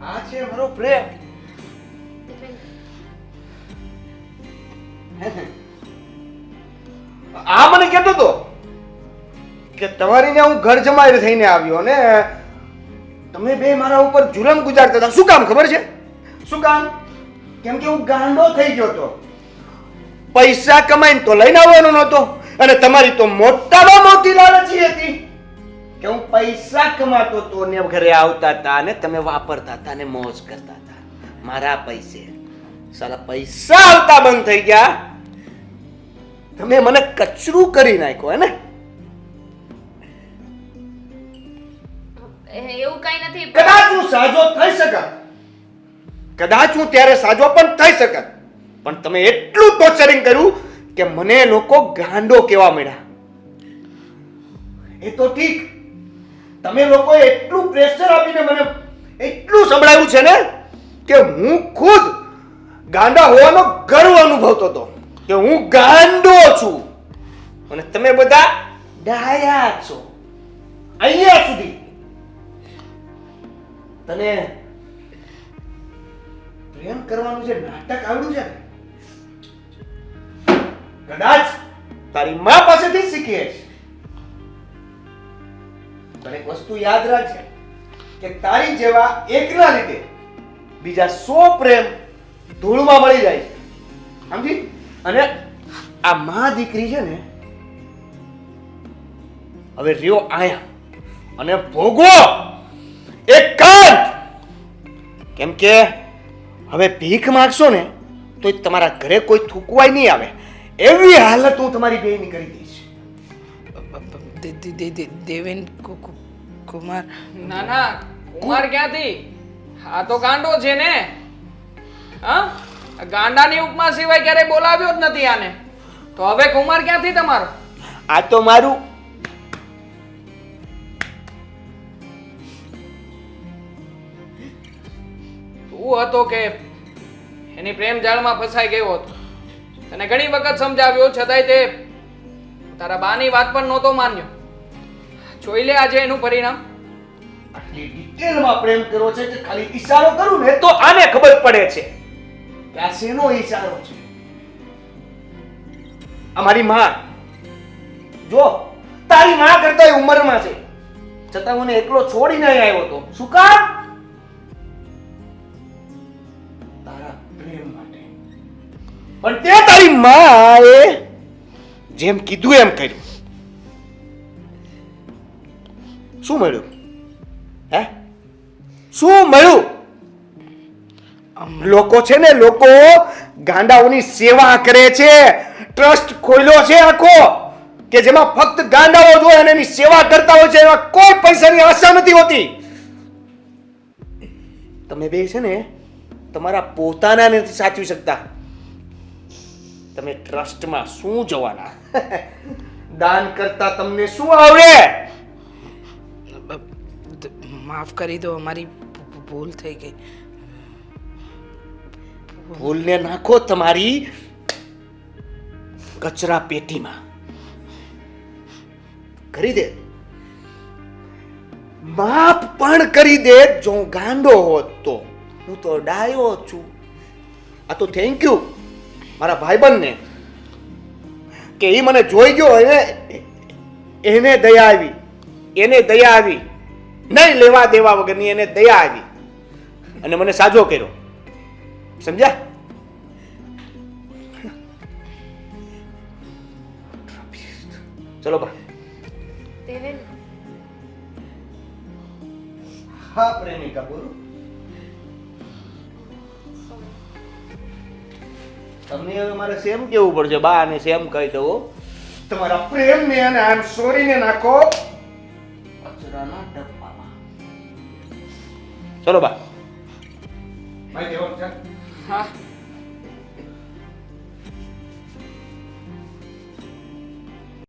આ છે મારો પ્રેમ. આ મને કહેતો તો કે તમારી ત્યાં હું ઘર જમાઈ થઈને આવ્યો ને તમે બે મારા ઉપર જુલમ ગુજારતા હતા. શું કામ ખબર છે? શું કામ? કેમ કે હું ગાંડો થઈ ગયો તો. પૈસા કમાઈને તો લઈને આવવાનો નહોતો અને તમારી તો મોટામાં મોટી લાલચી હતી કે હું પૈસા કમાતો તો ને ઘરે આવતા હતા અને તમે વાપરતા હતા ને મોજ કરતા હતા મારા પૈસે. સાલા પૈસા આવતા બંધ થઈ ગયા. તમે મને કચરું કરી નાખ્યો હે ને? એવું કઈ નથી. કદાચ હું સાજો થઈ શકત, કદાચ હું ત્યારે સાજો પણ થઈ શકત, પણ તમે એટલું ટોર્ચરિંગ કર્યું કે મને લોકો ગાંડો કેવા મળ્યા. એ તો ઠીક, તમે લોકોએ એટલું પ્રેશર આપીને મને એટલું સંભળાવ્યું છે ને કે હું ખુદ ગાંડા હોવાનો ગર્વ અનુભવતો હતો કે હું ગાંડો છું અને તમે બધા ડાયા છો. અહીંયા સુધી તને પ્રેમ કરવાનું જે નાટક આવડ્યું છે ને, કદાચ તારી માં પાસેથી શીખીશ. પણ એક વસ્તુ યાદ રાખજે કે તારી જેવા એકના લીધે બીજા 100 પ્રેમ ધૂળમાં મળી જાય છે. સમજી? અને આ માં દીકરી છે ને હવે રહ્યો આયા અને ભોગવો એક કાંત. કેમ કે હવે ભીખ માંગશો ને તો તમારા ઘરે કોઈ થૂકવાય નહીં આવે એવી હાલત હું તમારી બેની કરી દઈશ. દેવેન કુમાર. ના ના, કુમાર ક્યાંથી? આ તો ગાંડો છે ને. હા, ગાંડાની ઉપમા સિવાય ક્યારે બોલાવ્યો જ નથી આને. તો હવે કુમાર ક્યાંથી તમારો? આ તો મારું તું હતો કે એની પ્રેમ જાળમાં ફસાઈ ગયો હતો. તને ઘણી વખત સમજાવ્યો છતાંય તે તારા બાની વાત પણ નહોતો માન્યો. જોઈ લે આજે એનું પરિણામ. આટલી ડિટેલમાં પ્રેમ કર્યો છે કે ખાલી ઈશારો કરું ને તો આને ખબર પડે છે કે આ શેનો ઈશારો છે. અમારી માં જો તારી માં કરતા ઉંમરમાં છે છતાં મને એકલો છોડીને અહીં આવ્યો હતો. શું કામ? તારા પ્રેમ માટે. પણ તે તારી માએ જેમ કીધું એમ કર્યું. શું મળ્યું? હે, શું મળ્યું? લોકો છે ને, લોકો ગાંડાઓની સેવા કરે છે. ટ્રસ્ટ ખોલ્યો છે આખો કે જેમાં ફક્ત ગાંડાઓ જો અને એની સેવા કરતા હોય છે. એમાં કોઈ પૈસાની આશા નથી હોતી. તમે બે છે ને તમારા પોતાના નથી સાચવી શકતા. તમે ટ્રસ્ટમાં શું જવાના? દાન કરતા તમને શું આવડે? માફ કરી દો, અમારી ભૂલ થઈ ગઈ. ભૂલને નાખો તમારી કચરા પેટીમાં. કરી દે, માફ પણ કરી દે. જો હું ગાંડો હોત તો હું તો ડાયો છું. આ તો થેન્ક યુ મારા ભાઈબંધને કે એ મને જોઈ ગયો એને દયા આવી. એને દયા આવી, નહીં લેવા દેવા વગરની એને દયા આવી અને મને સાજો કર્યો. સમજ્યા? ચલો બા. દેવેન, હા પ્રેમિકા બોલો. તમને હવે મારે સેમ કેવું પડશે બા, અને સેમ કહી દો તમારા પ્રેમને અને આઈ એમ સોરી ને નાખો કચરાના ડબ્બામાં. ચલો બા. ભાઈ દેવો ચાલ. હા